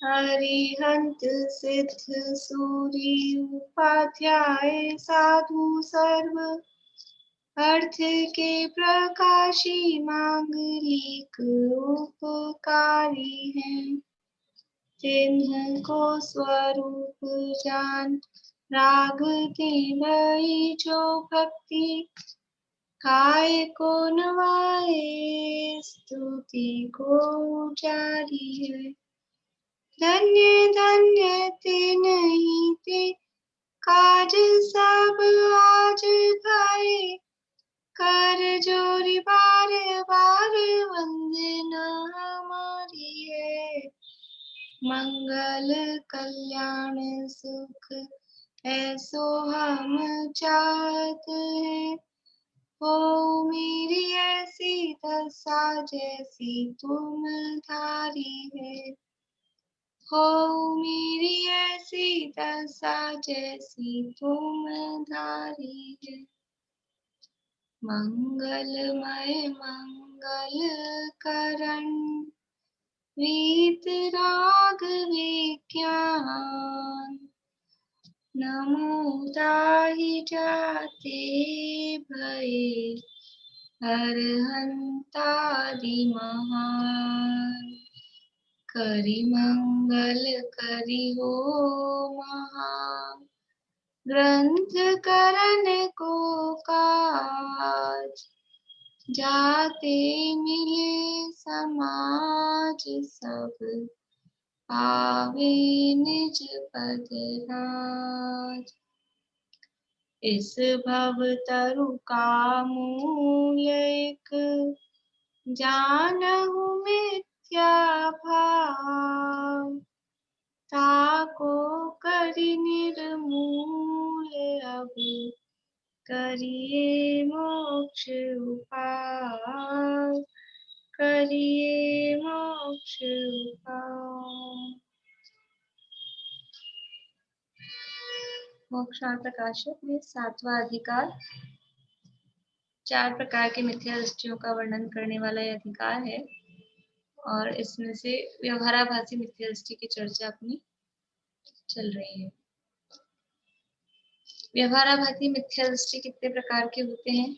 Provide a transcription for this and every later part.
हरिहंत सिद्ध सूरी उपाध्याय साधु सर्व अर्थ के प्रकाशी मांगलिक उपकारी हैं। तिन्ह को स्वरूप जान राग तिन्ह जो भक्ति काय को नवाए स्तुति को जारी है। धन्य धन्य ते नहीं ते काज सब आज खाए कर जोरी बार बार वंदना हमारी है। मंगल कल्याण सुख ऐसो हम चाहते हैं। हो मेरी ऐसी दशा जैसी तुम धारी है। हो मेरी ऐसी दशा जैसी तुम धारी है। मंगलमय मंगल करण वीत राग विज्ञान नमो ताहि जाते भये हरहंतादि महान। करि मंगल करि हो महा ग्रंथ करण को काज जाते मिले समाज सब पावे निज पद राज। इस भव तरु का मूल एक जानहु मिथ्या भाव ताको करि निर्मूल अब करिए मोक्ष उपाय करिए मोक्ष उपाय। मोक्षार्थ प्रकाशक में 7वां अधिकार 4 प्रकार के मिथ्या दृष्टियों का वर्णन करने वाला यह अधिकार है और इसमें से व्यवहाराभासी मिथ्या दृष्टि की चर्चा अपनी चल रही है। व्यवहाराभासी मिथ्या दृष्टि कितने प्रकार के होते हैं?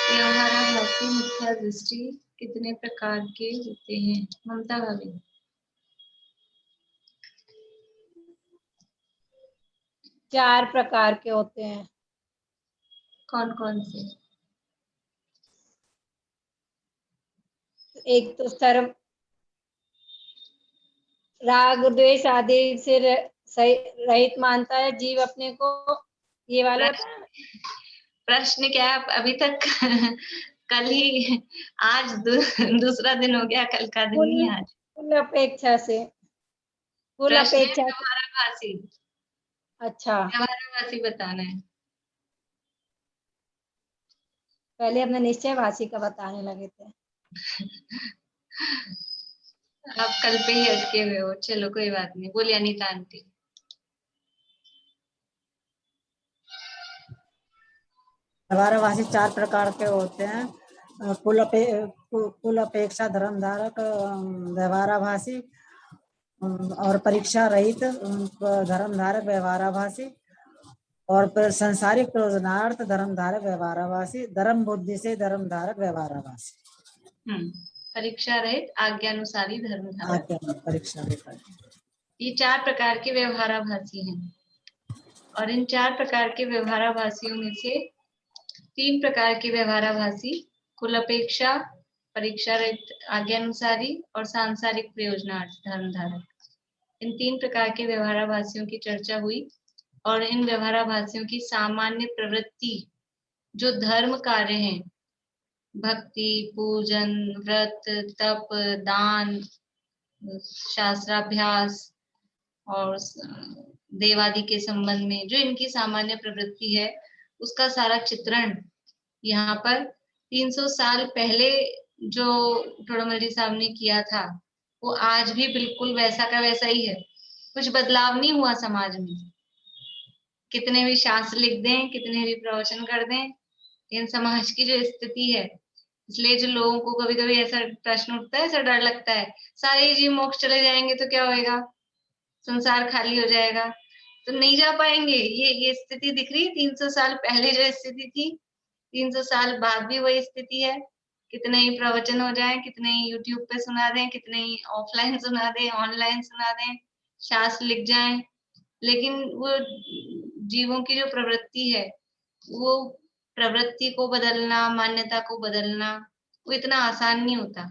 व्यवहाराभासी मिथ्या दृष्टि कितने प्रकार के होते हैं? ममता भाभी। 4 प्रकार के होते हैं। कौन कौन से? एक तो सर्व राग द्वेष आदि से रहित मानता है जीव अपने को, ये वाला होता है। प्रश्न क्या है? अभी तक कल ही आज दूसरा दिन हो गया, कल का दिन नहीं आज। कुल अपेक्षा से कुल अपेक्षा व्यवहाराभासी। अच्छा, व्यवहाराभासी बताना है। पहले अपने निश्चय भाषी का बताने लगे थे। आप कल पे ही अटके हुए हो। चलो कोई बात नहीं। बोलिए अनीता आंटी। व्यवहारभाषी 4 प्रकार के होते हैं। कुल अपेक्षा धर्मधारक व्यवहाराभासी और परीक्षा रहित धर्मधारक व्यवहाराभासी और संसारिक प्रयोजनार्थ धर्मधारक व्यवहाराभासी, धर्म बुद्धि से धर्मधारक व्यवहाराभासी। परीक्षा रहित आज्ञानुसारी धर्मधारक। परीक्षा रहित ये 4 प्रकार के व्यवहाराभासी हैं और इन 4 प्रकार के व्यवहाराभासियों में से 3 प्रकार के व्यवहाराभासी कुल अपेक्षा, परीक्षा रहित आज्ञानुसारी और सांसारिक प्रयोजनार्थ धर्मधारक। इन 3 प्रकार के व्यवहाराभासियों की चर्चा हुई और इन व्यवहाराभासियों की सामान्य प्रवृत्ति जो धर्म कार्य हैं, भक्ति, पूजन, व्रत, तप, दान, शास्त्राभ्यास और देवादि के संबंध में जो इनकी सामान्य प्रवृत्ति है, उसका सारा चित्रण यहाँ पर 300 साल पहले जो टोडरमल जी साहब ने किया था वो आज भी बिल्कुल वैसा का वैसा ही है। कुछ बदलाव नहीं हुआ समाज में। कितने भी शास्त्र लिख दें, कितने भी प्रवचन कर दें, इन समाज की जो स्थिति है इसलिए जो लोगों को कभी कभी ऐसा प्रश्न उठता है, ऐसा डर लगता है, सारे ही जीव मोक्ष चले जाएंगे तो क्या होएगा, संसार खाली हो जाएगा, तो नहीं जा पाएंगे। ये स्थिति दिख रही है 300 साल पहले जो स्थिति थी, 300 साल बाद भी वही स्थिति है। कितने ही प्रवचन हो जाए, कितने ही यूट्यूब पे सुना दें, कितने ही ऑफलाइन सुना दें, ऑनलाइन सुना दें, शास्त्र लिख जाएं, लेकिन वो जीवों की जो प्रवृत्ति है, वो प्रवृत्ति को बदलना, मान्यता को बदलना, वो इतना आसान नहीं होता,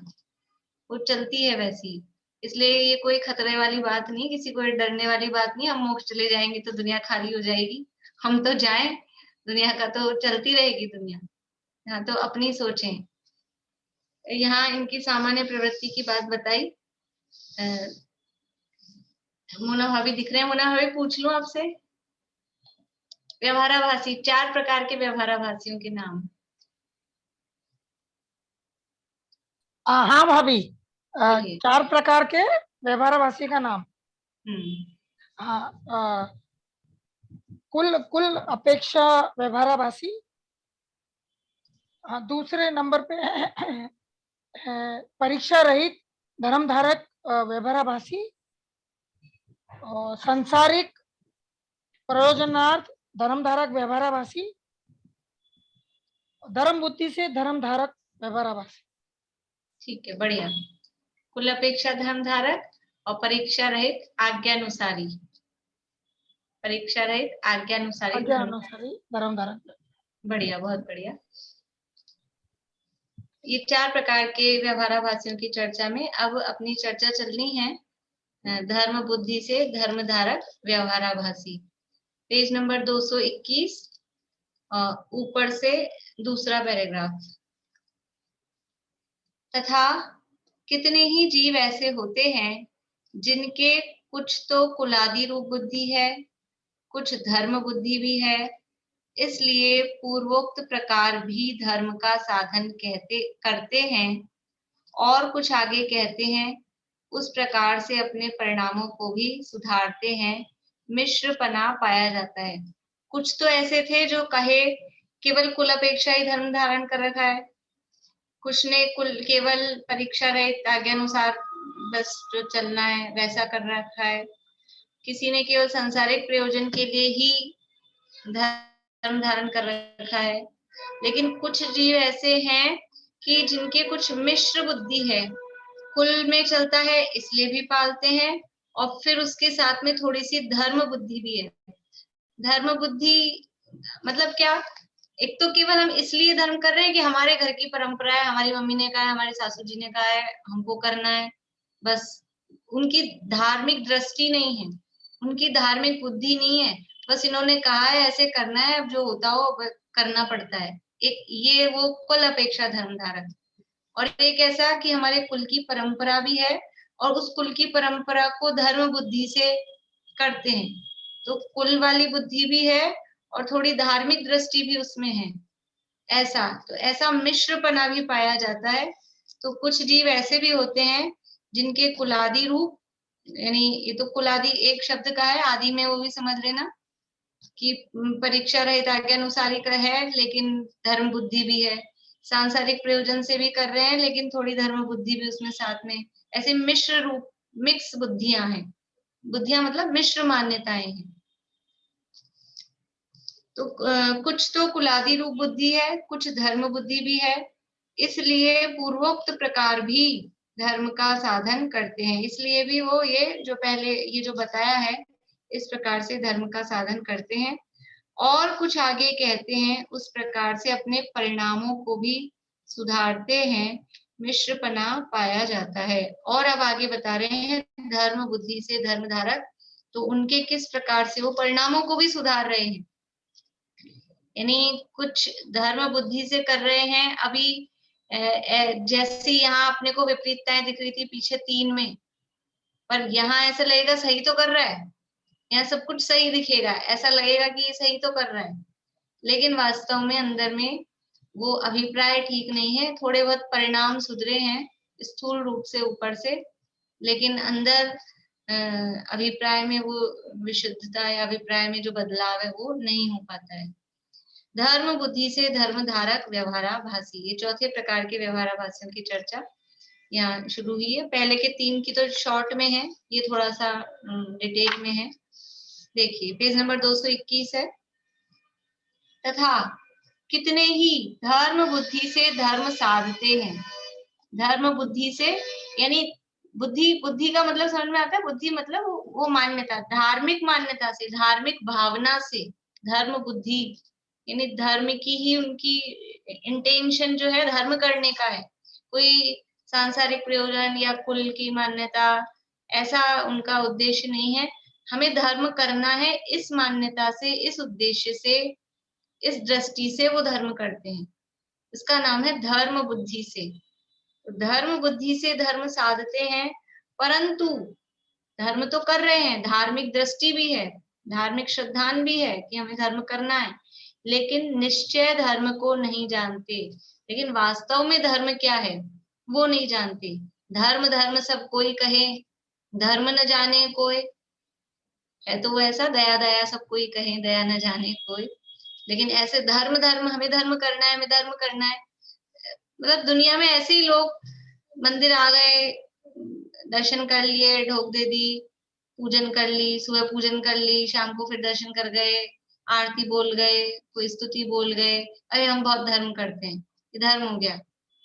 वो चलती है वैसी। इसलिए ये कोई खतरे वाली बात नहीं, किसी को डरने वाली बात नहीं। हम मोक्ष चले जाएंगे तो दुनिया खाली हो जाएगी, हम तो जाएं, दुनिया का तो चलती रहेगी दुनिया। हाँ, तो अपनी सोचें। यहाँ इनकी सामान्य प्रवृत्ति की बात बताई। मोना भाभी दिख रहे हैं, मोना भाभी पूछ लूं आपसे, व्यवहाराभासी, 4 प्रकार के व्यवहाराभासियों के नाम। हाँ भाभी, बोलिए। 4 प्रकार के व्यवहाराभासी का नाम। हम्म। कुल अपेक्षा व्यवहाराभासी। दूसरे नंबर पे परीक्षा रहित धर्मधारक व्यवहाराभासी, और सांसारिक प्रयोजनार्थ धर्मधारक व्यवहाराभासी, धर्म बुद्धि से धर्मधारक व्यवहाराभासी। ठीक है, बढ़िया। कुल अपेक्षा धर्मधारक और परीक्षा रहित आज्ञानुसारी, परीक्षा रहित आज्ञानुसारी धर्मधारक। बढ़िया, बहुत बढ़िया। ये 4 प्रकार के व्यवहाराभासियों की चर्चा में अब अपनी चर्चा चलनी है धर्म बुद्धि से धर्मधारक व्यवहाराभासी। पेज नंबर 221, ऊपर से दूसरा पैराग्राफ। तथा कितने ही जीव ऐसे होते हैं जिनके कुछ तो कुलादि रूप बुद्धि है, कुछ धर्म बुद्धि भी है, इसलिए पूर्वोक्त प्रकार भी धर्म का साधन करते हैं, और कुछ आगे कहते हैं उस प्रकार से अपने परिणामों को भी सुधारते हैं, मिश्रपना पाया जाता है। कुछ तो ऐसे थे जो कहे केवल कुल अपेक्षा ही धर्म धारण कर रखा है, कुछ ने केवल परीक्षा रहित आज्ञानुसार बस जो चलना है वैसा कर रखा है, किसी ने केवल सांसारिक प्रयोजन के लिए ही धर्म धारण कर रखा है, लेकिन कुछ जीव ऐसे हैं कि जिनके कुछ मिश्र बुद्धि है, कुल में चलता है इसलिए भी पालते हैं, और फिर उसके साथ में थोड़ी सी धर्म बुद्धि भी है। धर्म बुद्धि मतलब क्या, एक तो केवल हम इसलिए धर्म कर रहे हैं कि हमारे घर की परंपरा है, हमारी मम्मी ने कहा है, हमारे सासू जी ने कहा है, हमको करना है, बस। उनकी धार्मिक दृष्टि नहीं है, उनकी धार्मिक बुद्धि नहीं है, बस इन्होंने कहा है ऐसे करना है, अब जो होता हो करना पड़ता है। एक ये वो कुल अपेक्षा धर्म धारक। और एक ऐसा कि हमारे कुल की परंपरा भी है और उस कुल की परंपरा को धर्म बुद्धि से करते हैं, तो कुल वाली बुद्धि भी है और थोड़ी धार्मिक दृष्टि भी उसमें है। ऐसा तो ऐसा मिश्रपना भी पाया जाता है। तो कुछ जीव ऐसे भी होते हैं जिनके कुलादि रूप, यानी ये तो कुलादि एक शब्द का है, आदि में वो भी समझ लेना कि परीक्षा रहित आज्ञानुसारी का है, लेकिन धर्म बुद्धि भी है, सांसारिक प्रयोजन से भी कर रहे हैं लेकिन थोड़ी धर्म बुद्धि भी उसमें साथ में, ऐसे मिश्र रूप, मिक्स बुद्धियां हैं। बुद्धियां मतलब मिश्र मान्यताएं हैं। तो कुछ तो कुलादि रूप बुद्धि है, कुछ धर्म बुद्धि भी है, इसलिए पूर्वोक्त प्रकार भी धर्म का साधन करते हैं। इसलिए भी वो ये जो पहले ये जो बताया है इस प्रकार से धर्म का साधन करते हैं, और कुछ आगे कहते हैं उस प्रकार से अपने परिणामों को भी सुधारते हैं, मिश्रपना पाया जाता है। और अब आगे बता रहे हैं धर्म बुद्धि से धर्मधारक, तो उनके किस प्रकार से वो परिणामों को भी सुधार रहे हैं, यानी कुछ धर्म बुद्धि से कर रहे हैं। अभी जैसे यहाँ अपने को विपरीतताएं दिख रही थी पीछे 3 में, पर यहाँ ऐसा लगेगा सही तो कर रहा है, यहाँ सब कुछ सही दिखेगा, ऐसा लगेगा कि ये सही तो कर रहा है, लेकिन वास्तव में अंदर में वो अभिप्राय ठीक नहीं है। थोड़े बहुत परिणाम सुधरे हैं स्थूल रूप से ऊपर से, लेकिन अंदर अभिप्राय में वो विशुद्धता या अभिप्राय में जो बदलाव है वो नहीं हो पाता है। धर्म बुद्धि से धर्म धारक व्यवहाराभासी, ये चौथे प्रकार के व्यवहाराभासियों की चर्चा यहाँ शुरू हुई है। पहले के 3 की तो शॉर्ट में है, ये थोड़ा सा डिटेल में है। देखिए पेज नंबर 221 है। तथा कितने ही धर्म बुद्धि से धर्म साधते हैं। धर्म बुद्धि से यानी बुद्धि का मतलब समझ में आता है? बुद्धि मतलब वो मान्यता, धार्मिक मान्यता से, धार्मिक भावना से धर्म बुद्धि, यानी धर्म की ही उनकी इंटेंशन जो है धर्म करने का है, कोई सांसारिक प्रयोजन या कुल की मान्यता, ऐसा उनका उद्देश्य नहीं है। हमें धर्म करना है इस मान्यता से, इस उद्देश्य से, इस दृष्टि से वो धर्म करते हैं। इसका नाम है धर्म बुद्धि से। धर्म बुद्धि से धर्म साधते हैं, परंतु धर्म तो कर रहे हैं, धार्मिक दृष्टि भी है, धार्मिक श्रद्धान भी है कि हमें धर्म करना है, लेकिन निश्चय धर्म को नहीं जानते। लेकिन वास्तव में धर्म क्या है वो नहीं जानते। धर्म धर्म सब कोई कहे, धर्म न जाने कोई, है तो वो ऐसा दया दया सब कोई कहे, दया न जाने कोई। लेकिन ऐसे धर्म धर्म, हमें धर्म करना है, हमें धर्म करना है, मतलब दुनिया में ऐसे ही लोग मंदिर आ गए, दर्शन कर लिए, ढोक दे दी, पूजन कर ली, सुबह पूजन कर ली, शाम को फिर दर्शन कर गए, आरती बोल गए, कोई स्तुति बोल गए, अरे हम बहुत धर्म करते हैं, ये धर्म हो गया।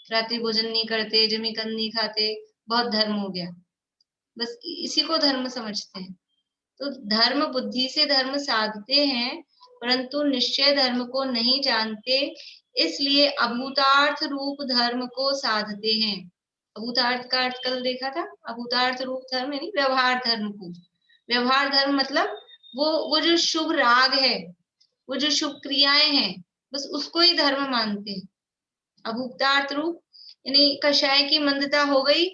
रात्रि भोजन नहीं करते, जमी कंद नहीं खाते, बहुत धर्म हो गया। बस इसी को धर्म समझते हैं। तो धर्म बुद्धि से धर्म साधते हैं, परंतु निश्चय धर्म को नहीं जानते, इसलिए अभूतार्थ रूप धर्म को साधते हैं। अभूतार्थ का अर्थ कल देखा था, अभूतार्थ रूप धर्म यानी व्यवहार धर्म को। व्यवहार धर्म मतलब वो जो शुभ राग है, वो जो शुभ क्रियाएं हैं, बस उसको ही धर्म मानते हैं। अभूतार्थ रूप यानी कषाय की मंदता हो गई,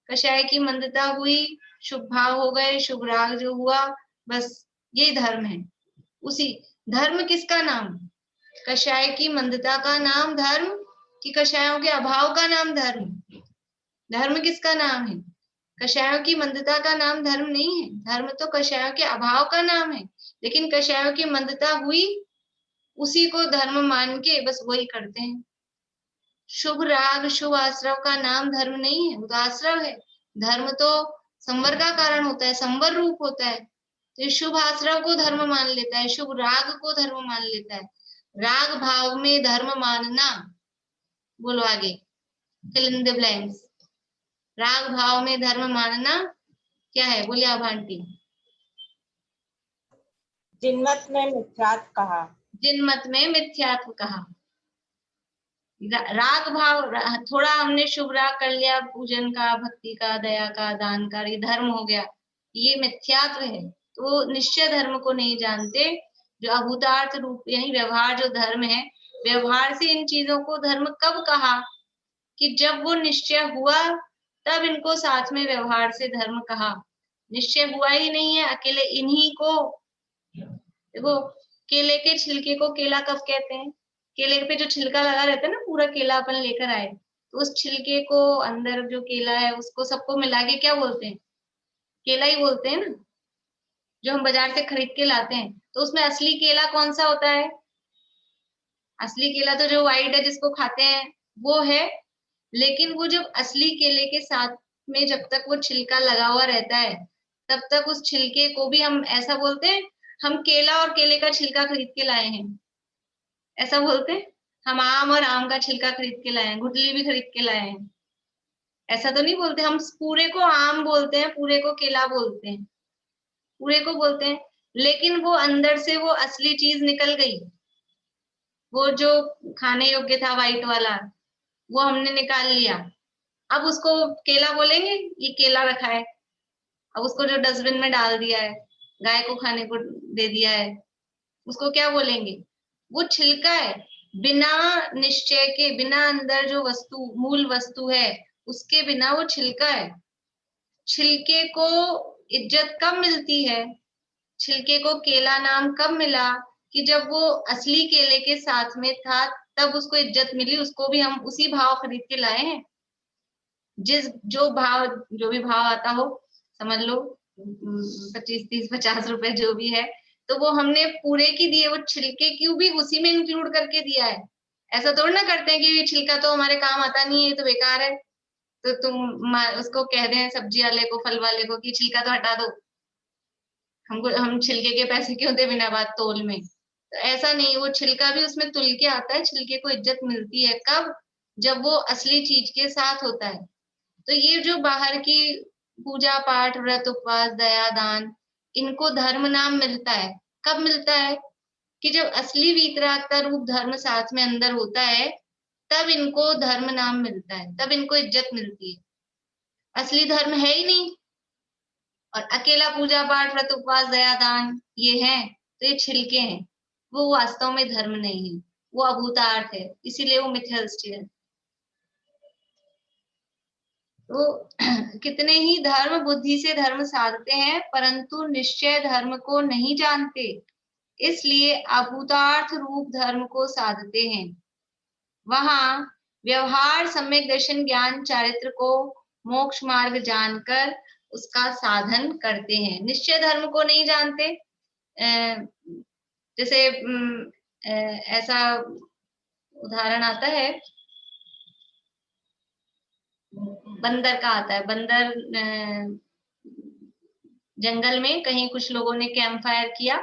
कषाय की मंदता हुई, शुभ भाव हो गए, शुभ राग जो हुआ, बस यही धर्म है। उसी धर्म किसका नाम? कषाय की मंदता का नाम धर्म कि कषायों के अभाव का नाम धर्म? धर्म किसका नाम है? कषायों की मंदता का नाम धर्म नहीं है, धर्म तो कषायों के अभाव का नाम है। लेकिन कषायों की मंदता हुई, उसी को धर्म मान के बस वही करते हैं। शुभ राग शुभ आश्रव का नाम धर्म नहीं है, वो तो आश्रव है। धर्म तो संवर का कारण होता है, संवर रूप होता है। तो शुभ आश्रव को धर्म मान लेता है, शुभ राग को धर्म मान लेता है। राग भाव में धर्म मानना, बोलो आगे, फिल इन द ब्लैंक्स। राग भाव में धर्म मानना क्या है? बोलिए आप आंटी। जिनमत में मिथ्यात्व कहा। जिनमत में मिथ्यात्व कहा। राग भाव, थोड़ा हमने शुभ राग कर लिया, पूजन का, भक्ति का, दया का, दान का, ये धर्म हो गया, ये मिथ्यात्व है। तो निश्चय धर्म को नहीं जानते। जो अभूतार्थ रूप यानी व्यवहार जो धर्म है, व्यवहार से इन चीजों को धर्म कब कहा? कि जब वो निश्चय हुआ तब इनको साथ में व्यवहार से धर्म कहा। निश्चय हुआ ही नहीं है, अकेले इन्हीं को देखो, केले के छिलके को केला कब कहते हैं? केले पे जो छिलका लगा रहता है ना, पूरा केला अपन लेकर आए, तो उस छिलके को, अंदर जो केला है उसको सबको मिला के क्या बोलते हैं? केला ही बोलते हैं ना, जो हम बाजार से खरीद के लाते हैं। तो उसमें असली केला कौन सा होता है? असली केला तो जो व्हाइट है, जिसको खाते हैं, वो है। लेकिन वो जब असली केले के साथ में जब तक वो छिलका लगा हुआ रहता है, तब तक उस छिलके को भी हम ऐसा बोलते हैं, हम केला और केले का छिलका खरीद के लाए हैं, ऐसा बोलते हैं। हम आम और आम का छिलका खरीद के लाए हैं, गुठली भी खरीद के लाए हैं, ऐसा तो नहीं बोलते। हम पूरे को आम बोलते हैं, पूरे को केला बोलते हैं, पूरे को बोलते हैं। लेकिन वो अंदर से वो असली चीज निकल गई, वो जो खाने योग्य था व्हाइट वाला, वो हमने निकाल लिया। अब उसको केला बोलेंगे? ये केला रखा है, अब उसको जो डस्टबिन में डाल दिया है, गाय को खाने को दे दिया है, उसको क्या बोलेंगे? वो छिलका है। बिना निश्चय के, बिना अंदर जो वस्तु, मूल वस्तु है, उसके बिना वो छिलका है। छिलके को इज्जत कब मिलती है? छिलके को केला नाम कब मिला? कि जब वो असली केले के साथ में था, तब उसको इज्जत मिली। उसको भी हम उसी भाव खरीद के लाए हैं, जो भी भाव आता हो, समझ लो 25, 30, 50 रुपए जो भी है, तो वो हमने पूरे की दिए, वो छिलके क्यों भी उसी में इंक्लूड करके दिया है। ऐसा थोड़ा ना करते हैं कि ये छिलका तो हमारे काम आता नहीं है, ये तो बेकार है, तो तुम उसको कह दें सब्जी वाले को, फल वाले को कि छिलका तो हटा दो, हम छिलके के पैसे क्यों दे बिना बात तोल में। तो ऐसा नहीं, वो छिलका भी उसमें तुल के आता है। छिलके को इज्जत मिलती है कब, जब वो असली चीज के साथ होता है। तो ये जो बाहर की पूजा पाठ, व्रत, उपवास, दया, दान, इनको धर्म नाम मिलता है। कब मिलता है? कि जब असली वीतरागता रूप धर्म साथ में अंदर होता है, तब इनको धर्म नाम मिलता है, तब इनको इज्जत मिलती है। असली धर्म है ही नहीं, और अकेला पूजा पाठ, व्रत, उपवास, दया, दान ये है, तो ये छिलके हैं, वो वास्तव में धर्म नहीं है, वो अभूतार्थ है, इसीलिए वो मिथ्या दृष्टि है। तो कितने ही धर्म बुद्धि से धर्म साधते हैं, परंतु निश्चय धर्म को नहीं जानते, इसलिए अभूतार्थ रूप धर्म को साधते हैं। वहां व्यवहार, सम्यक दर्शन, ज्ञान, चारित्र को मोक्ष मार्ग जानकर उसका साधन करते हैं। निश्चय धर्म को नहीं जानते, जैसे ऐसा उदाहरण आता है, बंदर का आता है। बंदर जंगल में कहीं कुछ लोगों ने कैंप फायर किया,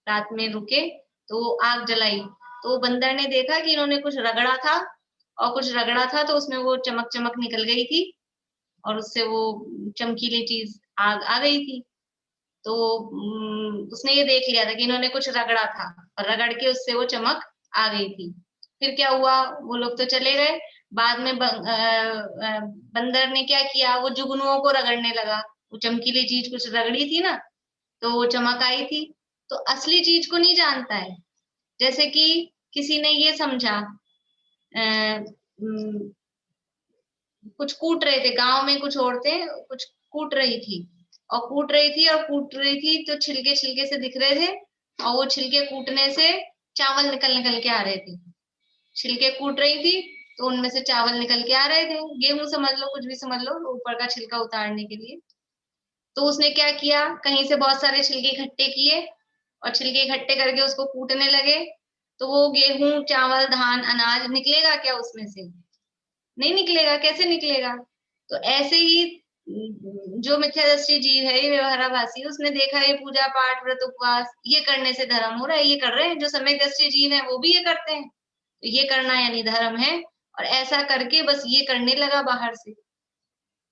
रात में रुके तो आग जलाई, तो बंदर ने देखा कि इन्होंने कुछ रगड़ा था, और कुछ रगड़ा था तो उसमें वो चमक चमक निकल गई थी, और उससे वो चमकीली चीज आग आ गई थी। तो उसने ये देख लिया था कि इन्होंने कुछ रगड़ा था, और रगड़ के उससे वो चमक आ गई थी। फिर क्या हुआ, वो लोग तो चले गए। बाद में बंदर ने क्या किया, वो जुगनुओं को रगड़ने लगा। वो चमकीली चीज कुछ रगड़ी थी ना, तो वो चमक आई थी। तो असली चीज को नहीं जानता है। जैसे कि किसी ने ये समझा, कुछ कूट रहे थे गांव में, कुछ औरतें कुछ कूट रही थी, और कूट रही थी तो छिलके छिलके से दिख रहे थे, और वो छिलके कूटने से चावल निकल निकल के आ रहे थे। छिलके कूट रही थी तो उनमें से चावल निकल के आ रहे थे, गेहूं समझ लो, कुछ भी समझ लो, ऊपर का छिलका उतारने के लिए। तो उसने क्या किया, कहीं से बहुत सारे छिलके इकट्ठे किए, और छिलके इकट्ठे करके उसको कूटने लगे। तो वो गेहूं, चावल, धान, अनाज निकलेगा क्या उसमें से? नहीं निकलेगा। कैसे निकलेगा? तो ऐसे ही जो मिथ्यादृष्टि जीव है, ये व्यवहाराभासी, उसने देखा ये पूजा पाठ, व्रत, उपवास ये करने से धर्म हो रहा है, ये कर रहे हैं। जो सम्यक दृष्टि जीव है वो भी ये करते हैं, तो ये करना यानी धर्म है, और ऐसा करके बस ये करने लगा बाहर से।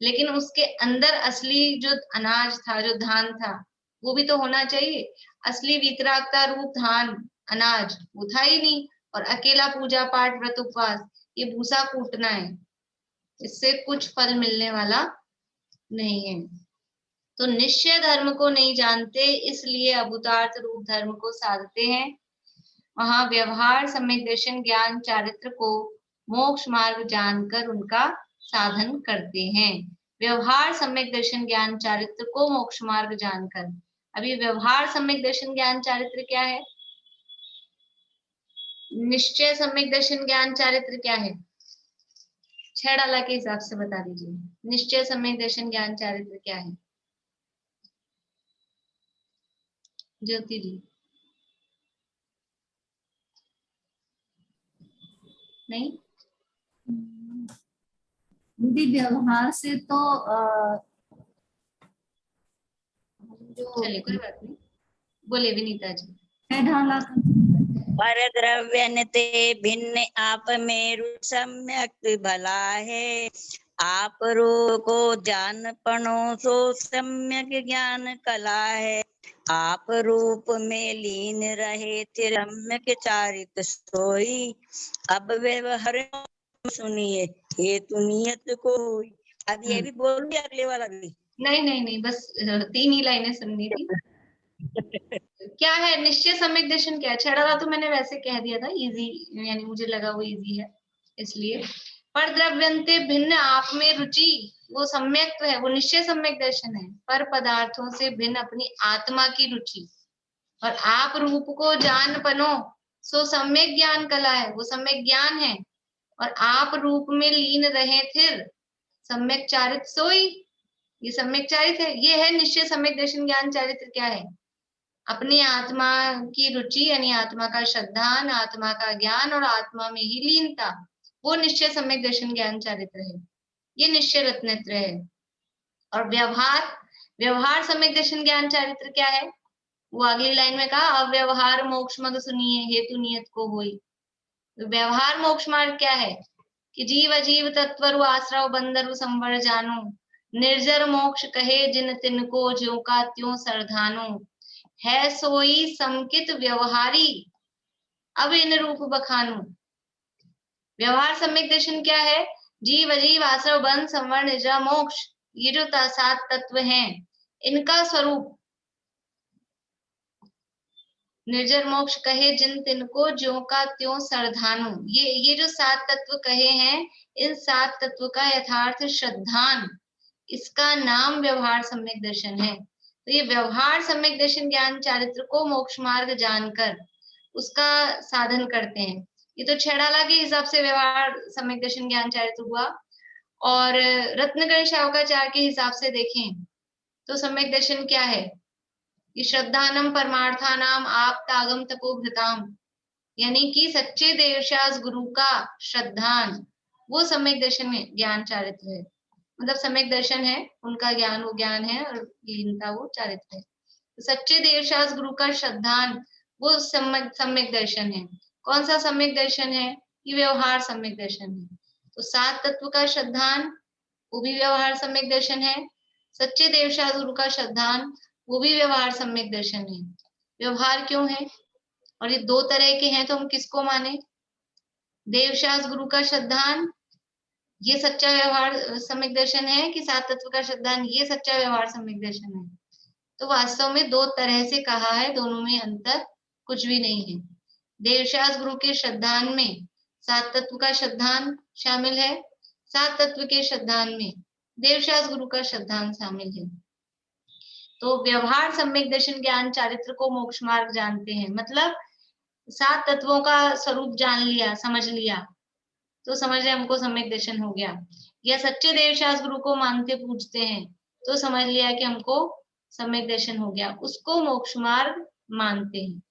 लेकिन उसके अंदर असली जो अनाज था, जो धान था, वो भी तो होना चाहिए। असली वितरागता रूप धान, अनाज वो था ही नहीं, और अकेला पूजा पाठ, व्रत, उपवास ये भूसा कूटना है, इससे कुछ फल मिलने वाला नहीं है। तो निश्चय धर्म को नहीं जानते, इसलिए अभूतार्थ रूप धर्म को साधते हैं। वहां व्यवहार, सम्यक दर्शन, ज्ञान, चारित्र को मोक्ष मार्ग जानकर उनका साधन करते हैं। व्यवहार, सम्यक दर्शन, ज्ञान, चारित्र को मोक्ष मार्ग जानकर। अभी व्यवहार, सम्यक दर्शन, ज्ञान, चारित्र क्या है? निश्चय, सम्यक दर्शन, ज्ञान, चारित्र क्या है? 6 डाला के हिसाब से बता दीजिए। निश्चय, सम्यक दर्शन, ज्ञान, चारित्र क्या है? ज्योति जी नहीं? दीदी व्यवहार से तो जो चलिए कोई बात नहीं, बोले विनीता जी। ढाला पर द्रव्य ते भिन्न आप में सम्यक भला है, आप रो को जान पनो सो सम्यक ज्ञान कला है, आप रूप में लीन रहे सम्यक चारित सोई, अब व्यवहार सुनिए ये तुनियत को। अब ये भी बोल दिया, अगले वाला भी नहीं, बस 3 ही लाइनें सुननी थी। क्या है निश्चय, सम्यक दर्शन क्या है? 6 डाला तो मैंने वैसे कह दिया था, इजी, यानी मुझे लगा वो इजी है इसलिए। पर द्रव्यंते भिन्न आप में रुचि, वो सम्यक है, वो निश्चय सम्यक दर्शन है। पर पदार्थों से भिन्न अपनी आत्मा की रुचि, और आप रूप को जान पनो सो सम्यक ज्ञान कला है, वो सम्यक ज्ञान है। और आप रूप में लीन रहे फिर सम्यक चारित सोई, ये सम्यक चारित है। ये है निश्चय, सम्यक दर्शन, ज्ञान, चारित्र क्या है? अपनी आत्मा की रुचि यानी आत्मा का श्रद्धान, आत्मा का ज्ञान और आत्मा में ही लीनता, वो निश्चय सम्यक दर्शन ज्ञान चारित्र है। ये निश्चय रत्नेत्र है। और व्यवहार सम्यक दर्शन ज्ञान चारित्र क्या है? वो अगली लाइन में कहा, अव्यवहार मोक्ष मग सुनिए हेतु नियत को होई। तो व्यवहार मोक्ष मार्ग क्या है कि जीव अजीव तत्वरु आश्रव बंदरु संवर जानो, निर्जर मोक्ष कहे जिन तिनको ज्यों का त्यों सरधानो, है सोई समकित व्यवहारी अब इन रूप बखानो। व्यवहार सम्यक दर्शन क्या है? जीव अजीव आश्रव बंध संवर निर्जर मोक्ष, ये जो 7 तत्व हैं, इनका स्वरूप निर्जर मोक्ष कहे जिन तिनको ज्यों का त्यों सरधानु। ये जो 7 तत्व कहे हैं, इन 7 तत्व का यथार्थ श्रद्धान, इसका नाम व्यवहार सम्यक दर्शन है। तो ये व्यवहार सम्यक दर्शन ज्ञान चारित्र को मोक्ष मार्ग जानकर उसका साधन करते हैं। ये तो छेड़ाला के हिसाब से व्यवहार सम्यक दर्शन ज्ञान चारित्र हुआ, और रत्नगण शावकाचार्य के हिसाब से देखें तो सम्यक दर्शन क्या है? ये श्रद्धानम परमार्थानाम आप्तागम तपोभृताम, यानी कि सच्चे देवशास गुरु का श्रद्धान, वो सम्यक दर्शन में ज्ञान चारित्र है। मतलब सम्यक दर्शन है, उनका ज्ञान वो ज्ञान है और लीनता वो चारित्र है। तो सच्चे देवशास गुरु का श्रद्धान वो सम्यक दर्शन है। कौन सा सम्यक दर्शन है? ये व्यवहार सम्यक दर्शन है। तो 7 तत्व का श्रद्धान वो भी व्यवहार सम्यक दर्शन है। सच्चे देवशास गुरु का श्रद्धान वो भी व्यवहार सम्यक दर्शन है। व्यवहार क्यों है? और ये 2 तरह के हैं, तो हम किसको माने? देवशास गुरु का श्रद्धान ये सच्चा व्यवहार सम्यक दर्शन है कि 7 तत्व का श्रद्धान ये सच्चा व्यवहार सम्यक दर्शन है? तो वास्तव में 2 तरह से कहा है, दोनों में अंतर कुछ भी नहीं है। देवशास गुरु के श्रद्धान में 7 तत्व का श्रद्धान शामिल है, 7 तत्व के श्रद्धान में देवशास गुरु का श्रद्धान शामिल है। तो व्यवहार सम्यक दर्शन ज्ञान चारित्र को मोक्ष मार्ग जानते हैं, मतलब 7 तत्वों का स्वरूप जान लिया, समझ लिया, तो समझ रहे हमको सम्यक दर्शन हो गया। या सच्चे देवशास गुरु को मानते पूजते हैं तो समझ लिया कि हमको सम्यक दर्शन हो गया, उसको मोक्ष मार्ग मानते हैं।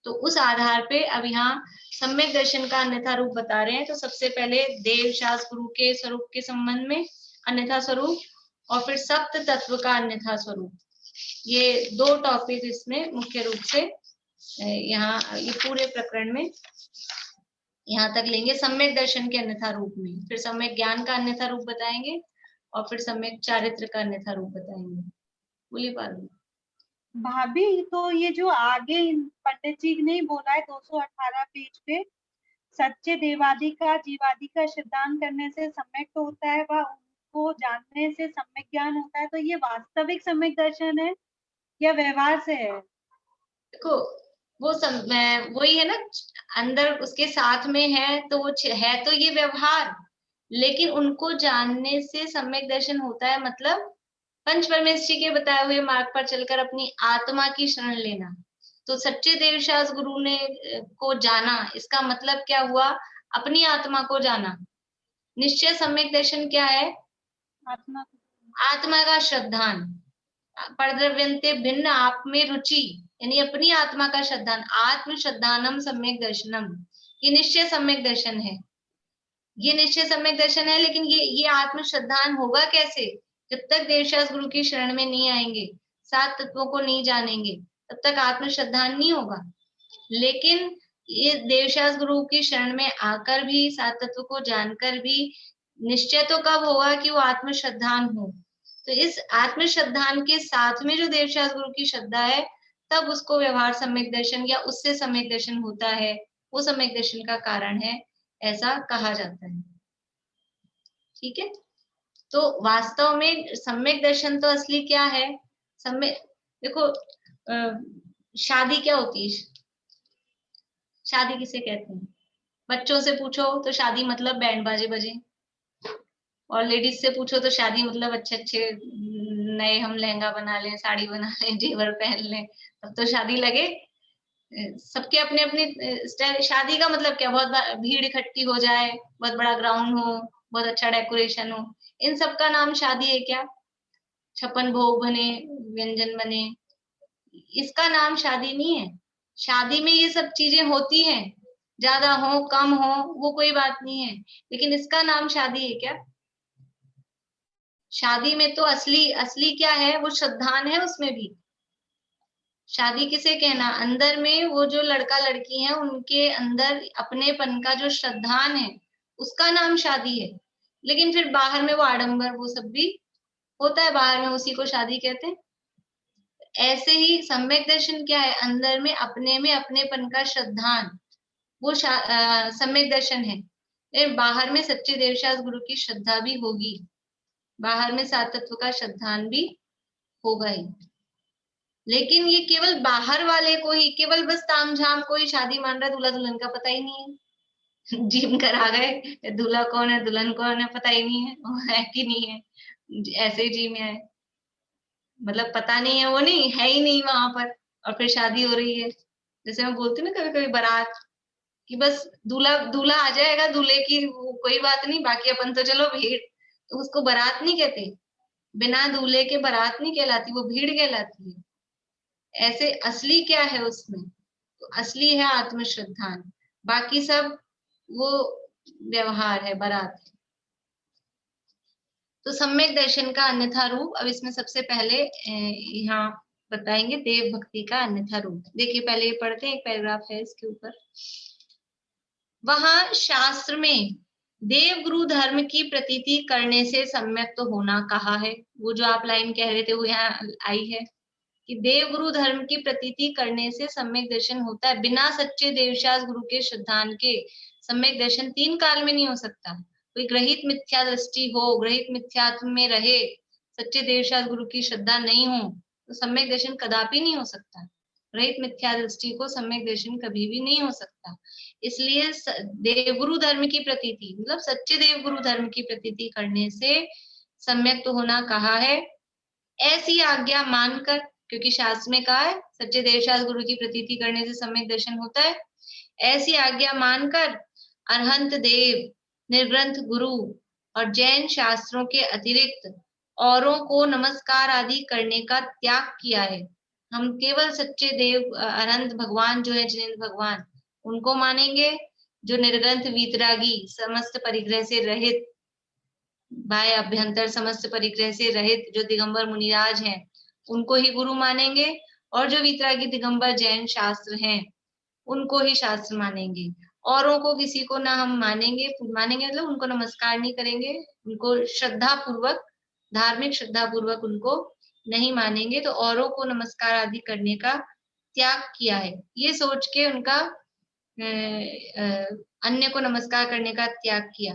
तो उस आधार पे अब यहाँ सम्यक दर्शन का अन्यथा रूप बता रहे हैं। तो सबसे पहले देवशास गुरु के स्वरूप के संबंध में अन्यथा स्वरूप, और फिर सप्त तत्व का अन्यथा स्वरूप। ये 2 टॉपिक इसमें मुख्य रूप से यहाँ ये पूरे प्रकरण में यहाँ तक लेंगे। सम्यक दर्शन के अन्यथा रूप में, फिर सम्यक ज्ञान का अन्यथा रूप बताएंगे, और फिर सम्यक चारित्र का अन्यथा रूप बताएंगे। बोलिए पार्वती। भाभी, तो ये जो आगे पंडित जी ने बोला है 218 पेज पे, सच्चे देवादि का जीवादि का श्रद्धान करने से सम्यक तो होता है, वह उनको जानने से सम्यक ज्ञान होता है, तो ये वास्तविक सम्यक दर्शन है या व्यवहार से है? देखो वो वही है ना, अंदर उसके साथ में है, तो वो है तो ये व्यवहार, लेकिन उनको जानने से सम्यक दर्शन होता है। मतलब पंच परमेश जी के बताए हुए मार्ग पर चलकर अपनी आत्मा की शरण लेना। तो सच्चे देवशास गुरु ने को जाना, इसका मतलब क्या हुआ? अपनी आत्मा को जाना। निश्चय सम्यक दर्शन क्या है? आत्मा का श्रद्धान, परद्रव्यन्ते भिन्न आप में रुचि, यानी अपनी आत्मा का श्रद्धान। आत्म श्रद्धानम सम्यक दर्शनम, ये निश्चय सम्यक दर्शन है। ये निश्चय सम्यक दर्शन है, लेकिन ये आत्म श्रद्धान होगा कैसे? जब तक देवशास गुरु की शरण में नहीं आएंगे, 7 तत्वों को नहीं जानेंगे, तब तक आत्म श्रद्धान नहीं होगा। लेकिन ये देवशास गुरु की शरण में आकर भी, 7 तत्व को जानकर भी निश्चय तो कब होगा कि वो आत्म श्रद्धान हो। तो इस आत्म श्रद्धान के साथ में जो देवशास गुरु की श्रद्धा है, तब उसको व्यवहार सम्यक दर्शन या उससे सम्यक दर्शन होता है, वो सम्यक दर्शन का कारण है, ऐसा कहा जाता है। ठीक है, तो वास्तव में सम्यक दर्शन तो असली क्या है? सम्यक देखो, शादी क्या होती है? शादी किसे कहते हैं? बच्चों से पूछो तो शादी मतलब बैंड बाजे बजे, और लेडीज से पूछो तो शादी मतलब अच्छे अच्छे नए हम लहंगा बना लें, साड़ी बना लें, जेवर पहन लें, तब तो शादी लगे। सबके अपने अपने स्टाइल। शादी का मतलब क्या? बहुत भीड़ इकट्ठी हो जाए, बहुत बड़ा ग्राउंड हो, बहुत अच्छा डेकोरेशन हो, इन सब का नाम शादी है क्या? 56 भोग बने, व्यंजन बने, इसका नाम शादी नहीं है। शादी में ये सब चीजें होती हैं, ज्यादा हो कम हो वो कोई बात नहीं है, लेकिन इसका नाम शादी है क्या? शादी में तो असली असली क्या है, वो श्रद्धान है उसमें भी। शादी किसे कहना, अंदर में वो जो लड़का लड़की है उनके अंदर अपनेपन का जो श्रद्धान है उसका नाम शादी है। लेकिन फिर बाहर में वो आडंबर वो सब भी होता है, बाहर में उसी को शादी कहते हैं। ऐसे ही सम्यक दर्शन क्या है, अंदर में अपनेपन का श्रद्धान, वो सम्यक दर्शन है। फिर बाहर में सच्चे देवशास्त्र गुरु की श्रद्धा भी होगी, बाहर में सात तत्व का श्रद्धान भी होगा ही। लेकिन ये केवल बाहर वाले को ही, केवल बस तामझाम को ही शादी मान रहा है, दूल्हा दुल्हन का पता ही नहीं है। जिम करा गए, दूल्हा कौन है दुल्हन कौन है पता ही नहीं है, वो है कि नहीं है, ऐसे ही जी में है, मतलब पता नहीं है, वो नहीं है ही नहीं वहां पर, और फिर शादी हो रही है। जैसे मैं बोलती हूँ ना कभी कभी बारात कि बस दूल्हा दूल्हा आ जाएगा, दूल्हे की कोई बात नहीं, बाकी अपन तो चलो भीड़, तो उसको बारात नहीं कहते, बिना दूल्हे के बारात नहीं कहलाती, वो भीड़ कहलाती है। ऐसे असली क्या है उसमें, तो असली है आत्मश्रद्धान, बाकी सब वो व्यवहार है, बारात। तो सम्यक दर्शन का अन्यथा रूप, अब इसमें सबसे पहले यहाँ बताएंगे देव भक्ति का अन्यथा रूप। देखिए पहले ये पढ़ते हैं, एक पैराग्राफ है इसके ऊपर। वहां शास्त्र में देव गुरु धर्म की प्रतीति करने से सम्यक तो होना कहा है, वो जो आप लाइन कह रहे थे वो यहाँ आई है कि देव गुरु धर्म की प्रतीति करने से सम्यक दर्शन होता है। बिना सच्चे देवशास्त्र गुरु के श्रद्धान के सम्यक दर्शन 3 काल में नहीं हो सकता। कोई ग्रहित मिथ्या दृष्टि हो, ग्रहित मिथ्यात्व में रहे, सच्चे देवशास्त्र गुरु की श्रद्धा नहीं हो, तो सम्यक दर्शन कदापि नहीं हो सकता। ग्रहित मिथ्या दृष्टि को सम्यक दर्शन कभी भी नहीं हो सकता। इसलिए देवगुरु धर्म की प्रतीति, मतलब सच्चे देवगुरु धर्म की प्रतीति करने से सम्यक तो होना कहा है। ऐसी आज्ञा मानकर, क्योंकि शास्त्र में कहा है सच्चे देवशास्त्र गुरु की प्रतीति करने से सम्यक दर्शन होता है, ऐसी आज्ञा मानकर अरहंत देव, निर्ग्रंथ गुरु और जैन शास्त्रों के अतिरिक्त औरों को नमस्कार आदि करने का त्याग किया है। हम केवल सच्चे देव अरहंत भगवान जो है जिनेंद्र भगवान, उनको मानेंगे, जो निर्ग्रंथ वीतरागी समस्त परिग्रह से रहित, बाह्य अभ्यंतर समस्त परिग्रह से रहित जो दिगंबर मुनिराज हैं उनको ही गुरु मानेंगे, और जो वीतरागी दिगंबर जैन शास्त्र हैं उनको ही शास्त्र मानेंगे। औरों को किसी को ना हम मानेंगे मतलब उनको नमस्कार नहीं करेंगे, उनको श्रद्धा पूर्वक, धार्मिक श्रद्धा पूर्वक उनको नहीं मानेंगे, तो औरों को नमस्कार आदि करने का त्याग किया है, ये सोच के उनका अन्य को नमस्कार करने का त्याग किया।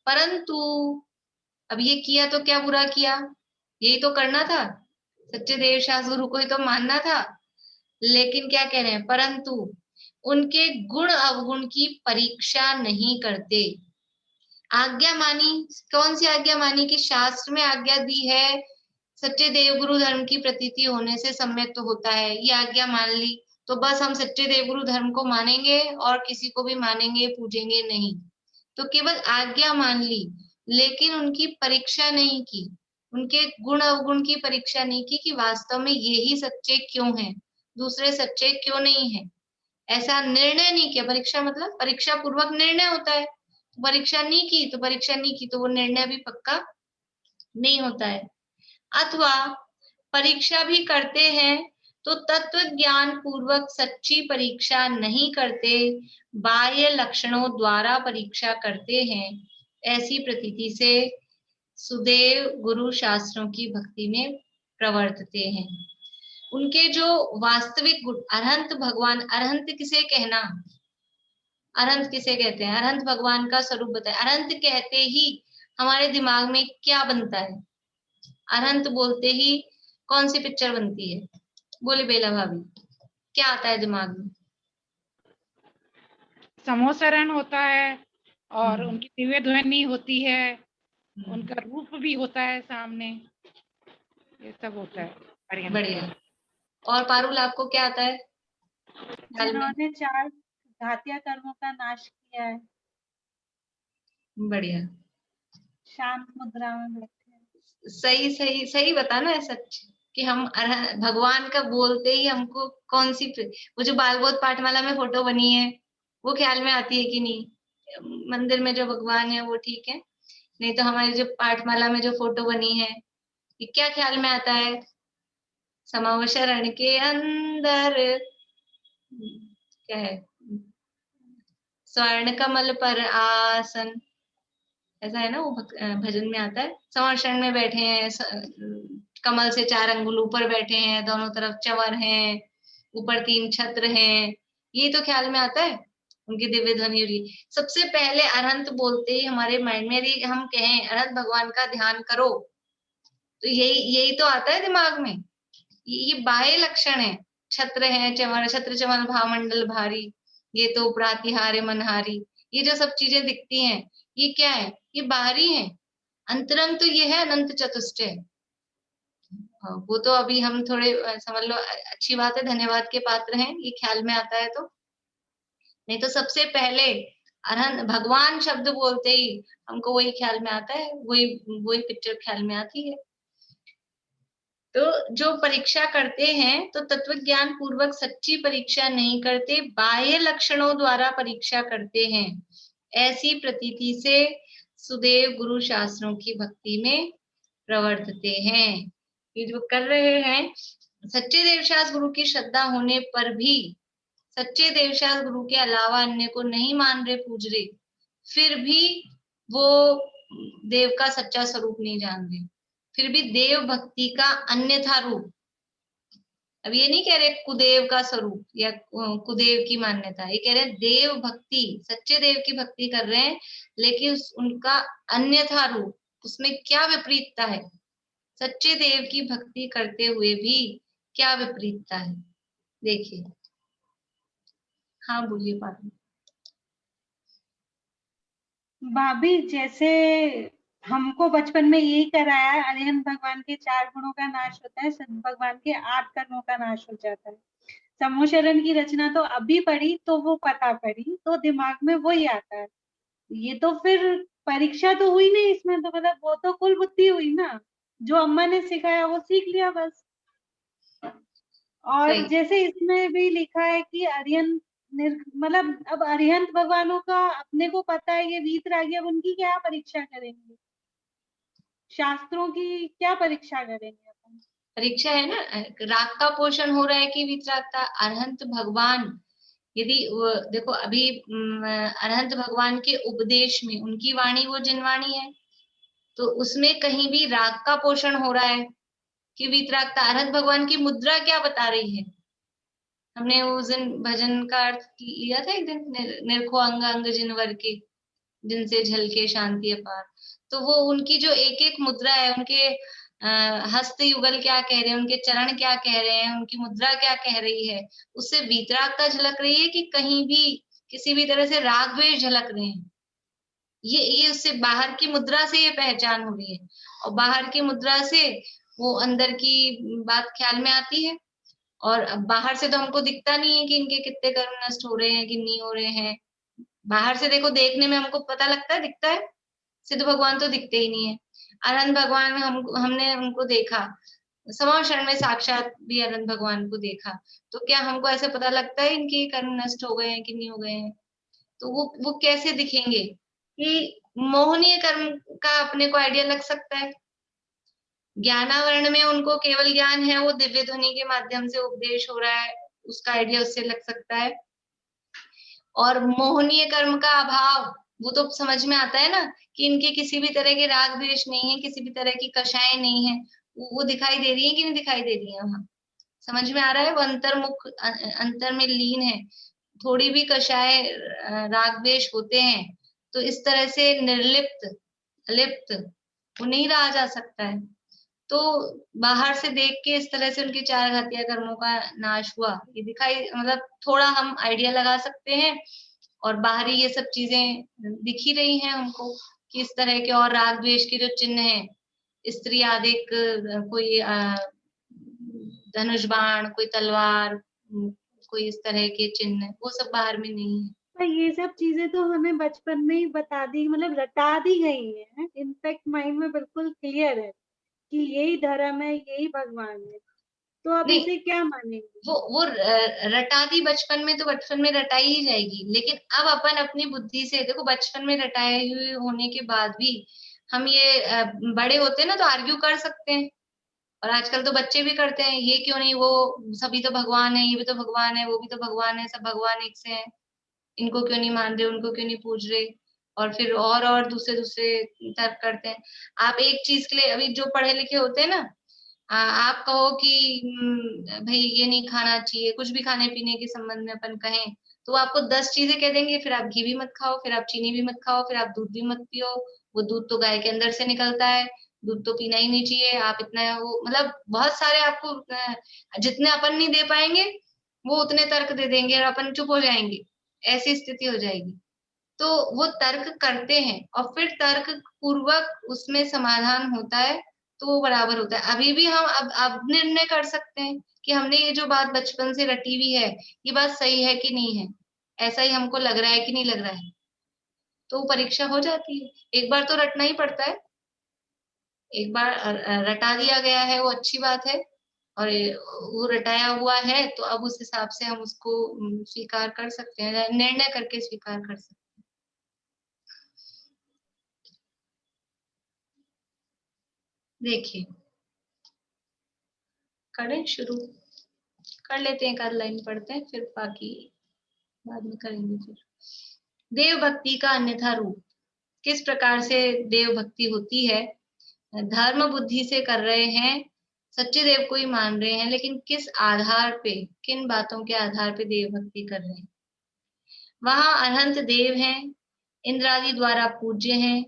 परंतु अब ये किया तो क्या बुरा किया, यही तो करना था, सच्चे देवशास्त्र गुरु को ही तो मानना था। लेकिन क्या कह रहे हैं, परंतु उनके गुण अवगुण की परीक्षा नहीं करते। आज्ञा मानी, कौन सी आज्ञा मानी कि शास्त्र में आज्ञा दी है सच्चे देवगुरु धर्म की प्रतीति होने से सम्यक तो होता है, ये आज्ञा मान ली तो बस हम सच्चे देवगुरु धर्म को मानेंगे और किसी को भी मानेंगे पूजेंगे नहीं। तो केवल आज्ञा मान ली, लेकिन उनकी परीक्षा नहीं की, उनके गुण अवगुण की परीक्षा नहीं की कि वास्तव में ये ही सच्चे क्यों हैं, दूसरे सच्चे क्यों नहीं है, ऐसा निर्णय नहीं किया। परीक्षा मतलब परीक्षा पूर्वक निर्णय होता है, परीक्षा नहीं की तो वो निर्णय भी पक्का नहीं होता है। अथवा परीक्षा भी करते हैं तो तत्व ज्ञान पूर्वक सच्ची परीक्षा नहीं करते, बाह्य लक्षणों द्वारा परीक्षा करते हैं। ऐसी प्रतीति से सुदेव गुरु शास्त्रों की भक्ति में प्रवर्तते हैं। उनके जो वास्तविक गुण, अरहंत भगवान, अरहंत किसे कहना, अरहंत किसे कहते हैं, अरहंत भगवान का स्वरूप बताए। अरहंत कहते ही हमारे दिमाग में क्या बनता है, अरहंत बोलते ही कौन सी पिक्चर बनती है, बोले बेला भाभी, क्या आता है दिमाग में? समोसरण होता है और उनकी दिव्य ध्वनि होती है, उनका रूप भी होता है सामने, ये सब होता है। बढ़िया। और पारुल आपको क्या आता है? जिन्होंने 4 घातिया कर्मों का नाश किया है। बढ़िया, शांत मुद्रा में बैठे। सही बताना है, सच कि हम भगवान का बोलते ही हमको कौन सी वो जो बालबोध पाठमाला में फोटो बनी है वो ख्याल में आती है कि नहीं? मंदिर में जो भगवान है वो ठीक है, नहीं तो हमारी जो पाठमाला में जो फोटो बनी है ये क्या ख्याल में आता है? समाव शरण के अंदर क्या है, स्वर्ण कमल पर आसन, ऐसा है ना वो भजन में आता है। समाव शरण में बैठे हैं, कमल से 4 अंगुल ऊपर बैठे हैं, दोनों तरफ चंवर हैं, ऊपर 3 छत्र हैं, ये तो ख्याल में आता है उनकी दिव्य ध्वनि हो रही। सबसे पहले अरहंत बोलते ही हमारे माइंड में यदि हम कहें अरहंत भगवान का ध्यान करो तो यही तो आता है दिमाग में। ये बाह्य लक्षण है, छत्र है, चंवर, छत्र चंवर भामंडल भारी, ये तो प्रातिहार्य मनहारी, ये जो सब चीजें दिखती हैं ये क्या है? ये बाहरी है। अंतरंग तो ये है अनंत चतुष्टय। वो तो अभी हम थोड़े समझ लो, अच्छी बात है, धन्यवाद के पात्र हैं, ये ख्याल में आता है तो। नहीं तो सबसे पहले अरहंत भगवान शब्द बोलते ही हमको वही ख्याल में आता है, वही पिक्चर ख्याल में आती है। तो जो परीक्षा करते हैं तो तत्व ज्ञान पूर्वक सच्ची परीक्षा नहीं करते, बाह्य लक्षणों द्वारा परीक्षा करते हैं। ऐसी प्रतीति से सुदेव गुरु शास्त्रों की भक्ति में प्रवर्तते हैं। ये जो कर रहे हैं, सच्चे देवशास्त्र गुरु की श्रद्धा होने पर भी सच्चे देवशास्त्र गुरु के अलावा अन्य को नहीं मान रहे, पूज रहे, फिर भी वो देव का सच्चा स्वरूप नहीं जान रहे, फिर भी देव भक्ति का अन्यथा रूप। अब ये नहीं कह रहे कुदेव का स्वरूप या कुदेव की मान्यता, ये कह रहे देव भक्ति, सच्चे देव की भक्ति कर रहे हैं, लेकिन उनका अन्यथा रूप, उसमें क्या विपरीतता है? सच्चे देव की भक्ति करते हुए भी क्या विपरीतता है, देखिए। हाँ बोलिए पार्वती। भाभी, जैसे हमको बचपन में यही कराया है, अरिहंत भगवान के 4 गुणों का नाश होता है, संत भगवान के 8 कर्मों का नाश हो जाता है। समूह शरण की रचना तो अभी पढ़ी तो वो पता पड़ी तो दिमाग में वही आता है। ये तो फिर परीक्षा तो हुई नहीं इसमें, तो मतलब वो तो कुल बुद्धि हुई ना, जो अम्मा ने सिखाया वो सीख लिया बस। और जैसे इसमें भी लिखा है कि अरिहंत मतलब अब अरिहंत भगवानों का अपने को पता है ये वीतरागी, अब उनकी क्या परीक्षा करेंगे? शास्त्रों की क्या परीक्षा करेंगे अपन? परीक्षा है ना, राग का पोषण हो रहा है कि वितरागता। अरहंत भगवान यदि देखो अभी अरहंत भगवान के उपदेश में उनकी वाणी वो जिनवाणी है, तो उसमें कहीं भी राग का पोषण हो रहा है कि वितरागता। अरहंत भगवान की मुद्रा क्या बता रही है? हमने उस दिन भजन का अर्थ लिया था एक दिन, निरखो अंग अंग जिनवर के, जिनसे झलके शांति अपार। तो वो उनकी जो एक एक मुद्रा है, उनके हस्त युगल क्या कह रहे हैं, उनके चरण क्या कह रहे हैं, उनकी मुद्रा क्या कह रही है, उससे वीतरागता झलक रही है कि कहीं भी किसी भी तरह से राग द्वेष झलक रहे हैं। ये उससे बाहर की मुद्रा से ये पहचान हो रही है, और बाहर की मुद्रा से वो अंदर की बात ख्याल में आती है। और बाहर से तो हमको दिखता नहीं है कि इनके कितने कर्म नष्ट हो रहे हैं कि नहीं हो रहे हैं। बाहर से देखो, देखने में हमको पता लगता है, दिखता है। सिद्ध भगवान तो दिखते ही नहीं है। अनंत भगवान में हमने उनको देखा, समाव शरण में साक्षात भी अनंत भगवान को देखा, तो क्या हमको ऐसे पता लगता है इनके कर्म नष्ट हो गए हैं कि नहीं हो गए हैं? तो वो कैसे दिखेंगे कि मोहनीय कर्म का अपने को आइडिया लग सकता है। ज्ञानावरण में उनको केवल ज्ञान है, वो दिव्य ध्वनि के माध्यम से उपदेश हो रहा है, उसका आइडिया उससे लग सकता है। और मोहनीय कर्म का अभाव वो तो समझ में आता है ना, कि इनके किसी भी तरह के राग द्वेष नहीं है, किसी भी तरह की कषाएं नहीं है, वो दिखाई दे रही है कि नहीं दिखाई दे रही है? वहां समझ में आ रहा है, वो अंतर्मुख अंतर में लीन है। थोड़ी भी कषाय राग द्वेष होते हैं तो इस तरह से निर्लिप्त लिप्त वो नहीं रहा जा सकता है। तो बाहर से देख के इस तरह से उनके 4 घातीय कर्मों का नाश हुआ, ये दिखाई, मतलब थोड़ा हम आइडिया लगा सकते हैं। और बाहरी ये सब चीजें दिख ही रही हैं हमको कि इस तरह के और राग द्वेष के जो चिन्ह हैं, स्त्री आदि, कोई धनुष बाण, कोई तलवार, कोई इस तरह के चिन्ह, वो सब बाहर में नहीं है। तो ये सब चीजें तो हमें बचपन में ही बता दी, मतलब रटा दी गई है, इनफैक्ट माइंड में बिल्कुल क्लियर है कि यही धर्म है, यही भगवान है, तो अब नहीं, इसे क्या मानेंगे? वो रटा दी बचपन में, तो बचपन में रटाई ही जाएगी। लेकिन अब अपन अपनी बुद्धि से देखो, बचपन में रटाए हुए होने के बाद भी हम ये बड़े होते हैं ना, तो आर्ग्यू कर सकते हैं। और आजकल तो बच्चे भी करते हैं, ये क्यों नहीं, वो सभी तो भगवान है, ये भी तो भगवान है, वो भी तो भगवान है, सब भगवान एक से हैं, इनको क्यों नहीं मान रहे, उनको क्यों नहीं पूज रहे। और फिर और दूसरे दूसरे तर्क करते हैं। आप एक चीज के लिए, अभी जो पढ़े लिखे होते हैं ना, आप कहो कि भाई ये नहीं खाना चाहिए, कुछ भी खाने पीने के संबंध में अपन कहें, तो वो आपको 10 चीजें कह देंगे। फिर आप घी भी मत खाओ, फिर आप चीनी भी मत खाओ, फिर आप दूध भी मत पियो, वो दूध तो गाय के अंदर से निकलता है, दूध तो पीना ही नहीं चाहिए। आप इतना वो मतलब बहुत सारे आपको जितने अपन नहीं दे पाएंगे, वो उतने तर्क दे देंगे और अपन चुप हो जाएंगे, ऐसी स्थिति हो जाएगी। तो वो तर्क करते हैं और फिर तर्क पूर्वक उसमें समाधान होता है, तो वो बराबर होता है। अभी भी हम अब निर्णय कर सकते हैं कि हमने ये जो बात बचपन से रटी हुई है, ये बात सही है कि नहीं है, ऐसा ही हमको लग रहा है कि नहीं लग रहा है, तो परीक्षा हो जाती है। एक बार तो रटना ही पड़ता है, एक बार रटा दिया गया है वो अच्छी बात है, और वो रटाया हुआ है तो अब उस हिसाब से हम उसको स्वीकार कर सकते हैं, निर्णय करके स्वीकार कर सकते हैं। देखिए, करें शुरू, कर लेते हैं, एक आध लाइन पढ़ते हैं, फिर बाकी बाद में करेंगे। फिर देव भक्ति का अन्यथा रूप, किस प्रकार से देव भक्ति होती है। धर्म बुद्धि से कर रहे हैं, सच्चे देव को ही मान रहे हैं, लेकिन किस आधार पे, किन बातों के आधार पे देव भक्ति कर रहे हैं। वहां अनंत देव हैं, इंद्रादि द्वारा पूज्य हैं,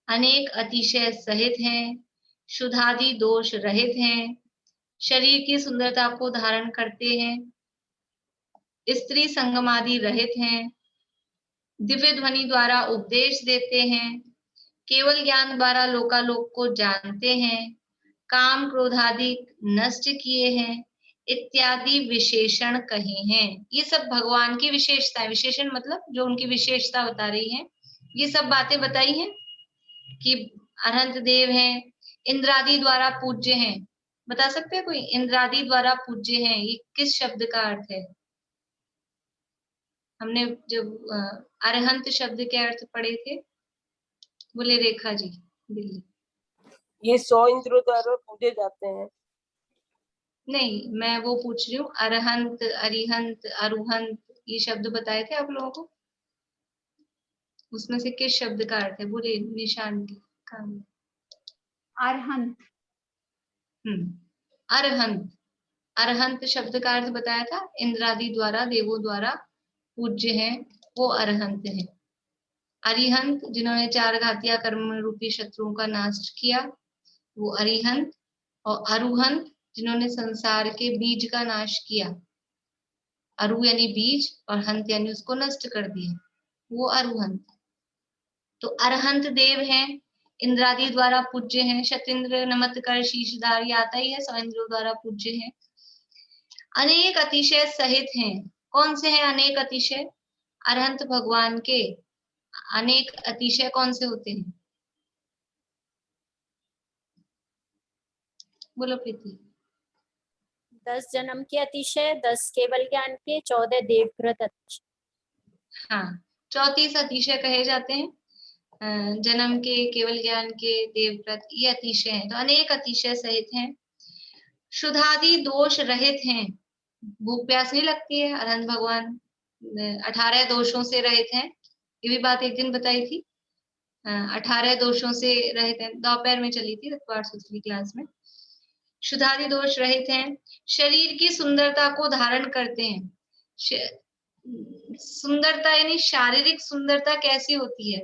अनेक अतिशय सहित हैं, शुद्धादि दोष रहित हैं, शरीर की सुंदरता को धारण करते हैं, स्त्री संगमादि रहित हैं, दिव्य ध्वनि द्वारा उपदेश देते हैं, केवल ज्ञान द्वारा लोकालोक को जानते हैं, काम क्रोधादि नष्ट किए हैं, इत्यादि विशेषण कहे हैं। ये सब भगवान की विशेषताएं, विशेषण मतलब जो उनकी विशेषता बता रही है, ये सब बातें बताई हैं कि अनंत देव हैं, इंद्रादि द्वारा पूज्य हैं। बता सकते हैं कोई, इंद्रादि द्वारा पूज्य हैं, ये किस शब्द का अर्थ है। हमने जब अरहंत शब्द के अर्थ पढ़े थे, बोले रेखा जी दिल्ली। ये 100 इंद्रों द्वारा पूजे जाते हैं। नहीं, मैं वो पूछ रही हूँ, अरहंत, अरिहंत, अरुहंत, ये शब्द बताए थे आप लोगों को, उसमें से किस शब्द का अर्थ है, बोले निशान का। अरहंत। अरहंत, अरहंत शब्द का अर्थ बताया था, इंद्रादि द्वारा, देवों द्वारा पूज्य हैं, वो अरहंत है। अरिहंत, जिन्होंने 4 घातिया कर्म रूपी शत्रुओं का नाश किया, वो अरिहंत। और अरुहंत, जिन्होंने संसार के बीज का नाश किया, अरु यानी बीज और हंत यानी उसको नष्ट कर दिया, वो अरुहंत। तो अरहंत देव हैं, इंद्रादि द्वारा पूज्य हैं, शतेंद्र नमत्कर शीशधार, ये आता ही है, 100 इंद्रों द्वारा पूज्य हैं, अनेक अतिशय सहित हैं। कौन से हैं अनेक अतिशय, अरहंत भगवान के अनेक अतिशय कौन से होते हैं, बोलो प्रीति। 10 जन्म के अतिशय, 10 केवल ज्ञान के, 14 देवव्रत अतिशय। हाँ, 34 अतिशय कहे जाते हैं, जन्म के, केवल ज्ञान के, देवव्रत, ये अतिशय हैं। तो अनेक अतिशय सहित हैं, शुद्धादि दोष रहित हैं, भूख प्यास नहीं लगती है, अनंत भगवान 18 दोषों से रहित हैं, ये भी बात एक दिन बताई थी। 18 दोषों से रहित हैं, दोपहर में चली थी रतवार सूत्र की क्लास में। शुद्धादि दोष रहित हैं, शरीर की सुंदरता को धारण करते हैं। सुंदरता यानी शारीरिक सुंदरता कैसी होती है,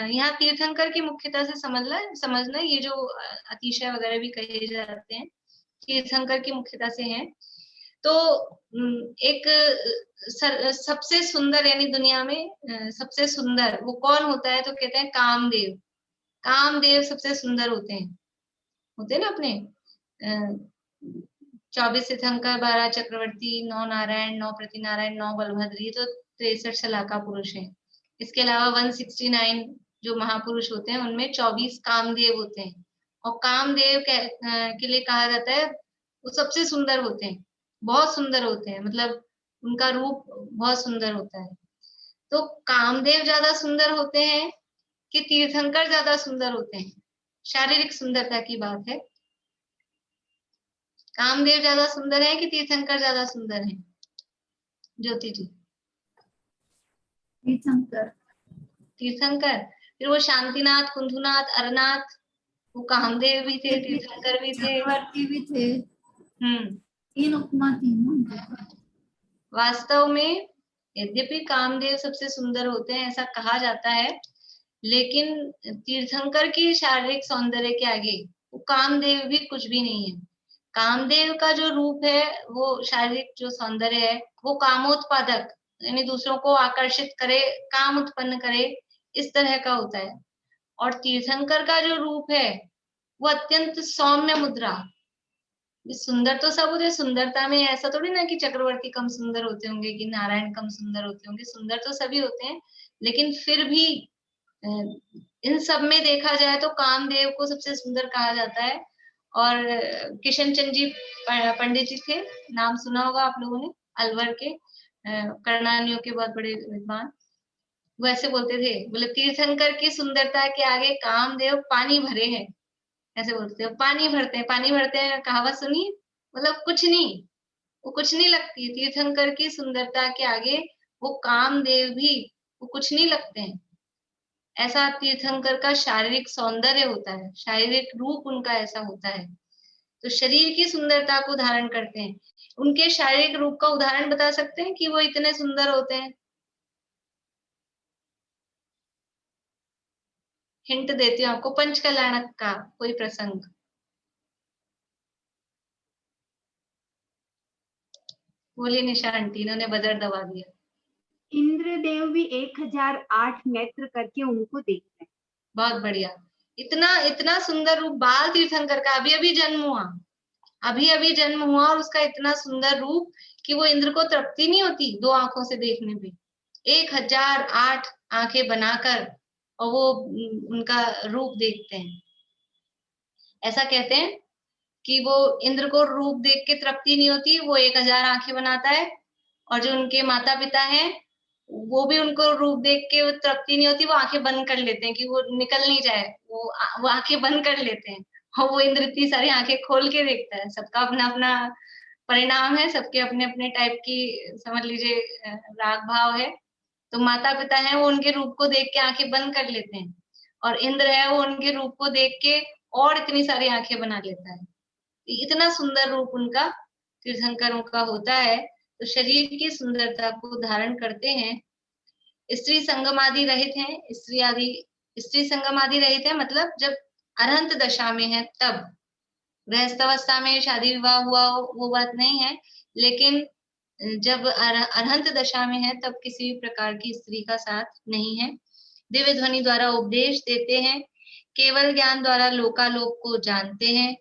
यहाँ तीर्थंकर की मुख्यता से समझना, ये जो अतिशय वगैरह भी कहे जाते हैं तीर्थंकर की मुख्यता से हैं। तो एक सबसे सुंदर यानी दुनिया में सबसे सुंदर वो कौन होता है, तो कहते हैं कामदेव। कामदेव सबसे सुंदर होते हैं ना अपने 24 तीर्थंकर, 12 चक्रवर्ती, 9 नारायण, 9 प्रतिनारायण, 9 बलभद्र, ये तो 63 शलाका पुरुष हैं। इसके अलावा 169 जो महापुरुष होते हैं, उनमें 24 कामदेव होते हैं। और कामदेव के लिए कहा जाता है वो सबसे सुंदर होते हैं, बहुत सुंदर होते हैं, मतलब उनका रूप बहुत सुंदर होता है। तो कामदेव ज्यादा सुंदर होते हैं कि तीर्थंकर ज्यादा सुंदर होते हैं? शारीरिक सुंदरता की बात है। कामदेव ज्यादा सुंदर है कि तीर्थंकर ज्यादा सुंदर है? ज्योति जी। तीर्थंकर। तीर्थंकर। फिर वो शांतिनाथ, कुंभनाथ, अरनाथ, वो कामदेव भी थे, तीर्थंकर भी थे, चक्रवर्ती भी थे। 3 उपमा थी ना। वास्तव में यद्यपि कामदेव सबसे सुंदर होते हैं ऐसा कहा जाता है, लेकिन तीर्थंकर की शारीरिक सौंदर्य के आगे वो कामदेव भी कुछ भी नहीं है। कामदेव का जो रूप है, वो शारीरिक जो सौंदर्य है, वो कामोत्पादक, यानी दूसरों को आकर्षित करे, काम उत्पन्न करे, इस तरह का होता है। और तीर्थंकर का जो रूप है वो अत्यंत सौम्य मुद्रा। सुंदर तो सब होते हैं, सुंदरता में ऐसा थोड़ी ना कि चक्रवर्ती कम सुंदर होते होंगे कि नारायण कम सुंदर होते होंगे, सुंदर तो सभी होते हैं, लेकिन फिर भी इन सब में देखा जाए तो कामदेव को सबसे सुंदर कहा जाता है। और किशन चंद जी पंडित जी थे, नाम सुना होगा आप लोगों ने, अलवर के कर्णानियों के बहुत बड़े विद्वान। वो ऐसे बोलते थे, बोले तीर्थंकर की सुंदरता के आगे कामदेव पानी भरे हैं, ऐसे बोलते हैं। पानी भरते हैं, कहावत सुनी, मतलब कुछ नहीं, वो कुछ नहीं लगती। तीर्थंकर की सुंदरता के आगे वो कामदेव भी वो कुछ नहीं लगते हैं। ऐसा तीर्थंकर का शारीरिक सौंदर्य होता है, शारीरिक रूप उनका ऐसा होता है। तो शरीर की सुंदरता को धारण करते हैं। उनके शारीरिक रूप का उदाहरण बता सकते हैं कि वो इतने सुंदर होते हैं? हिंट देती हूँ आपको, पंचकल्याणक का कोई प्रसंग। बोलिए निशा आंटी, इन्होंने बजट दबा दिया। इंद्रदेव भी 1008 नेत्र करके उनको देखते हैं। बहुत बढ़िया। इतना सुंदर रूप बाल तीर्थंकर का, अभी अभी जन्म हुआ और उसका इतना सुंदर रूप कि वो इंद्र को तृप्ति नहीं होती 2 आंखों से देखने पे। 1008 आंखें बनाकर और वो उनका रूप देखते हैं। ऐसा कहते हैं कि वो इंद्र को रूप देख के तृप्ति नहीं होती, वो 1000 आंखें बनाता है, और जो उनके माता पिता हैं वो भी उनको रूप देख के वो तृप्ति नहीं होती, वो आंखें बंद कर लेते हैं कि वो निकल नहीं जाए, वो आंखें बंद कर लेते हैं। और वो इंद्र इतनी सारी आंखें खोल के देखता है। सबका अपना अपना परिणाम है, सबके अपने अपने टाइप की समझ लीजिए राग भाव है। तो माता पिता है वो उनके रूप को देख के आंखें बंद कर लेते हैं, और इंद्र है वो उनके रूप को देख के और इतनी सारी आंखें बना लेता है। इतना सुंदर रूप उनका तीर्थंकरों का होता है। तो शरीर की सुंदरता को धारण करते हैं। स्त्री संगम आदि रहित हैं, स्त्री संगम आदि रहित है, मतलब जब अरहंत दशा में है तब। गृहस्थ अवस्था में शादी विवाह हुआ वो बात नहीं है, लेकिन जब अरहंत दशा में है तब किसी भी प्रकार की स्त्री का साथ नहीं है। दिव्य ध्वनि द्वारा उपदेश देते हैं, केवल ज्ञान द्वारा लोकालोक को जानते हैं,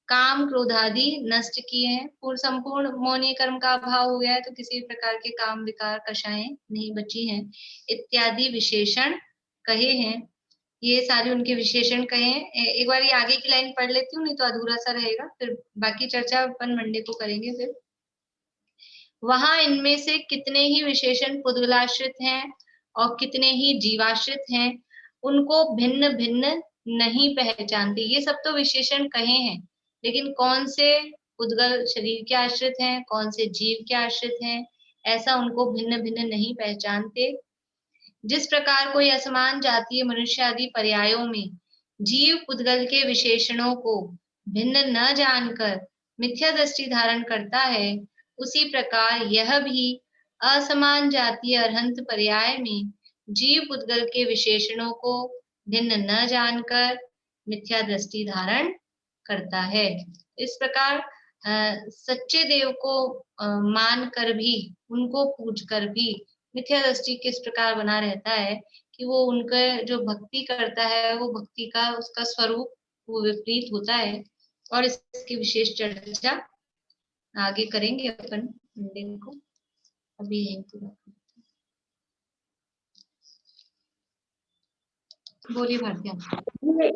काम क्रोध आदि नष्ट किए हैं, पूर्ण संपूर्ण मौनी कर्म का अभाव हो गया है, तो किसी प्रकार के काम विकार कषाएं नहीं बची हैं, इत्यादि विशेषण कहे हैं। ये सारे उनके विशेषण कहे हैं। एक बार ये आगे की लाइन पढ़ लेती हूँ, नहीं तो अधूरा सा रहेगा, फिर बाकी चर्चा अपन मंडे को करेंगे। फिर वहां इनमें से कितने ही विशेषण पुद्गलाश्रित हैं और कितने ही जीवाश्रित हैं, उनको भिन्न भिन्न नहीं पहचानते। ये सब तो विशेषण कहे हैं, लेकिन कौन से पुद्गल शरीर के आश्रित हैं, कौन से जीव के आश्रित हैं, ऐसा उनको भिन्न भिन्न नहीं पहचानते। जिस प्रकार कोई असमान जातीय मनुष्य आदि पर्यायों में जीव पुद्गल के विशेषणों को भिन्न न जानकर मिथ्या दृष्टि धारण करता है, उसी प्रकार यह भी असमान जातीय अरहंत पर्याय में जीव पुद्गल के विशेषणों को भिन्न न जानकर मिथ्या दृष्टि धारण करता है। इस प्रकार सच्चे देव को मान कर भी, उनको पूज कर भी मिथ्या दृष्टि किस प्रकार बना रहता है कि वो उनका जो भक्ति करता है वो भक्ति का उसका स्वरूप वो विपरीत होता है। और इसकी विशेष चर्चा आगे करेंगे अपन मंडे को। अभी यहीं पूरा बोलिए भारती आप।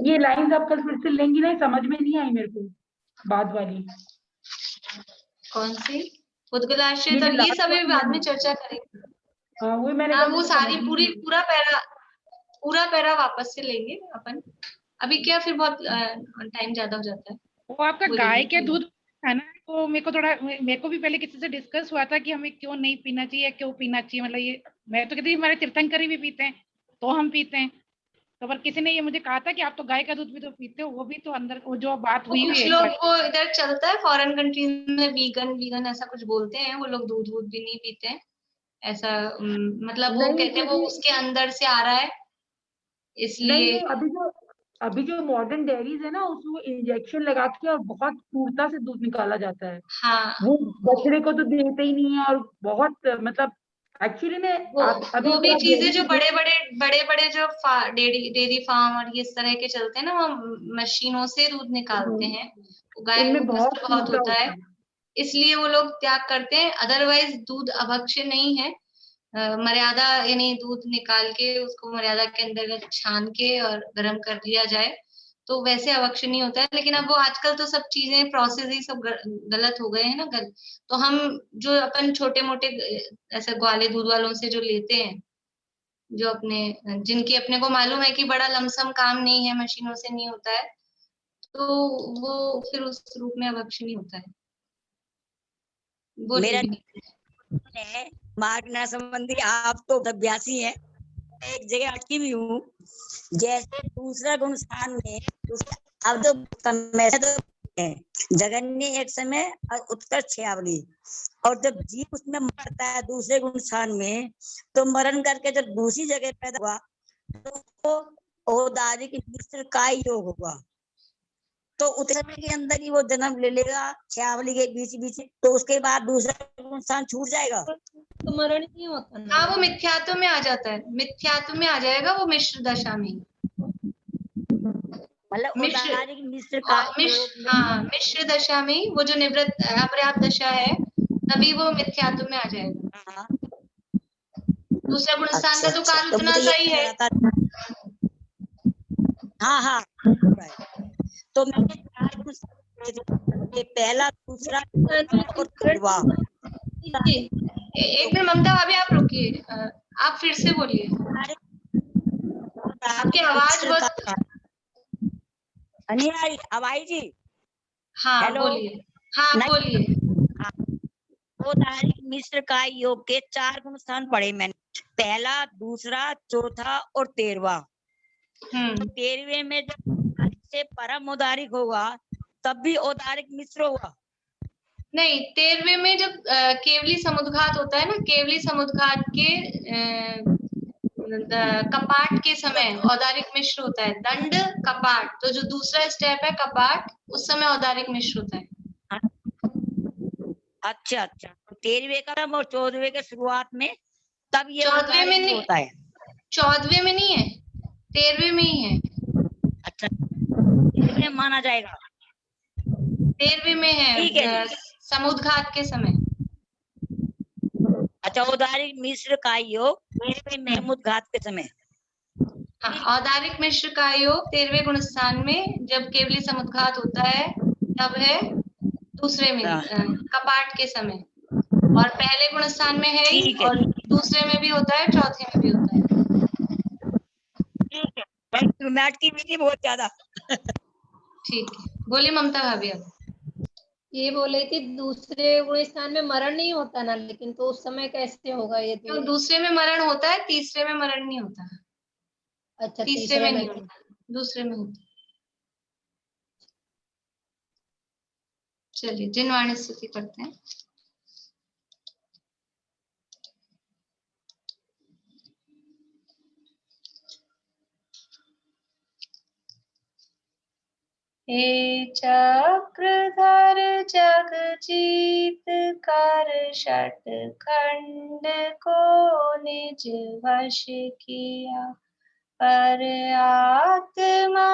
ये लाइंस आप कल फिर से लेंगी ना, समझ में नहीं आई मेरे को बाद वाली। कौन सी? उद्गलाश्रित ये और जो ये last सभी वाली बाद में line- चर्चा करेंगे। हाँ वो मैंने हाँ कहा वो मुझे सारी समझ पूरी नहीं आई। पूरा पैरा वापस से लेंगे अपन। अभी क्या फिर बहुत टाइम ज्यादा हो जाता है। वो आपका बोलिए। गाय के दूध है ना, तो मेरे को भी पहले किसी से डिस्कस हुआ था कि हमें क्यों नहीं पीना चाहिए, क्यों पीना चाहिए, मतलब ये मैं तो कहती थी हमारे तीर्थंकरी भी पीते हैं तो हम पीते हैं, तो पर किसी ने ये मुझे कहा था कि आप तो गाय का दूध भी तो पीते हो, वो भी तो अंदर वो जो बात हुई कुछ है लोग वो इधर चलता है फॉरेन कंट्रीज में वीगन ऐसा कुछ बोलते हैं, वो लोग दूध वूध भी नहीं पीते हैं ऐसा। मतलब वो नहीं कहते हैं वो क्योंकि उसके अंदर से आ रहा है नहीं इसलिए। नहीं, अभी जो मॉडर्न डेयरीज है ना, उसमें इंजेक्शन लगा के और बहुत क्रूरता से दूध निकाला जाता है। हाँ वो बछड़े को तो देते ही नहीं है, और बहुत मतलब एक्चुअली में वो अभी वो भी अगर आप चीजें डेयरी जो में बड़े बड़े जो डेयरी फार्म और ये इस तरह के चलते हैं ना, वो मशीनों से दूध निकालते हैं। वो गाय उनमें को बहुत कष्ट बहुत क्रूरता होता होती है, है। इसलिए वो लोग त्याग करते हैं। अदरवाइज दूध अभक्ष्य नहीं है। मर्यादा यानी दूध निकाल के उसको मर्यादा के अंदर छान के और गर्म कर लिया जाए तो वैसे अभक्ष्य नहीं होता है। लेकिन अब वो आजकल तो सब चीजें प्रोसेस ही सब गलत हो गए हैं ना। तो हम जो अपन छोटे मोटे ऐसे ग्वाले दूध वालों से जो लेते हैं, जो जिनकी अपने को मालूम है कि बड़ा लमसम काम नहीं है, मशीनों से नहीं होता है, तो वो फिर उस रूप में अभक्ष्य नहीं होता है। मेरा बोलिए। है मार्गना संबंधी, आप तो अभ्यासी हैं, एक जगह अटकी भी हूँ। जैसे दूसरा गुण स्थान में अब तो समय से तो जगन्य एक समय और उत्कर्ष छयावली, और जब जीव उसमें मरता है दूसरे गुण स्थान में, तो मरण करके जब दूसरी जगह पैदा हुआ तो वो औदारिक मिश्र का योग होगा, तो उतने समय के अंदर ही वो जन्म ले लेगा छयावली के बीच बीच, तो उसके बाद दूसरा गुण स्थान छूट जाएगा। तो मरण नहीं होता ना। हाँ वो मिथ्यात्व में आ जाता है, मिथ्यात्व में आ जाएगा वो मिश्र दशा में। मतलब मिश्र औदारिक मिश्र का योग में हाँ मिश्र दशा में वो जो निवृत्त अपर्याप्त दशा है तभी वो मिथ्यात्व में आ जाएगा। हाँ। दूसरा गुण स्थान अच्छा का तो अच्छा, काल तो उतना मुझे सा ये ही है। लगा था। हाँ हाँ, तो मैंने चार गुण ये पहला दूसरा और तीसरा। एक मिनट ममता भाभी आप रुकिए, आप फिर से बोलिए, आपकी आवाज बहुत नहीं आई, अब आई जी। हाँ हेलो, बोलिए, हाँ बोलिए। औदारिक मिश्र का योग के चार गुण स्थान पढ़े मैंने, पहला दूसरा चौथा और 13वां। तो 13वें में जब से परम औदारिक होगा तब भी औदारिक मिश्र होगा। नहीं 13वें में जब केवली समुद्घात होता है ना, केवली समुद्घात के कपाट के समय औदारिक मिश्र होता है। दंड कपाट, तो जो दूसरा स्टेप है कपाट, उस समय औदारिक मिश्र होता है। अच्छा अच्छा, तो 13वें का और 14वें के शुरुआत में तब ये 14वें में नहीं, होता है। 14वें में नहीं है, 13वें में ही है। अच्छा, 13वें माना जाएगा, 13वें में है समुद्घात के समय। अच्छा, औदारिक मिश्र का योग 13वें में मुद्घात के समय। हाँ औदारिक मिश्र का योग 13वें गुण स्थान में जब केवली समुद्घात होता है तब है दूसरे में कपाट के समय, और पहले गुण स्थान में है ही, और दूसरे में भी होता है, चौथे में भी होता है। ठीक है, मैट की भी बहुत ज्यादा। ठीक है, बोलिए ममता भाभी अब। ये बोले थी दूसरे गुण स्थान में मरण नहीं होता ना, लेकिन तो उस समय कैसे होगा ये? तो दूसरे में मरण होता है, तीसरे में मरण नहीं होता। अच्छा, तीसरे में नहीं होता, दूसरे में होता। चलिए जिनवाणी स्तुति करते हैं। हे चक्रधर जगजीत कर षट खंड को निज वश किया, पर आत्मा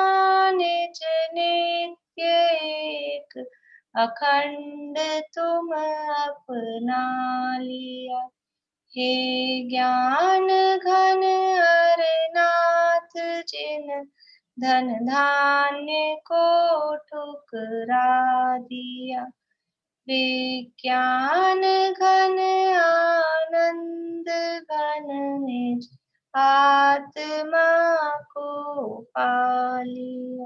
निज नित्य एक अखंड तुम अपना लिया। हे ज्ञान घन हरनाथ जिन धन धान्य को ठुकरा दिया। विज्ञान घन आनंद घन निज आत्मा को पा लिया।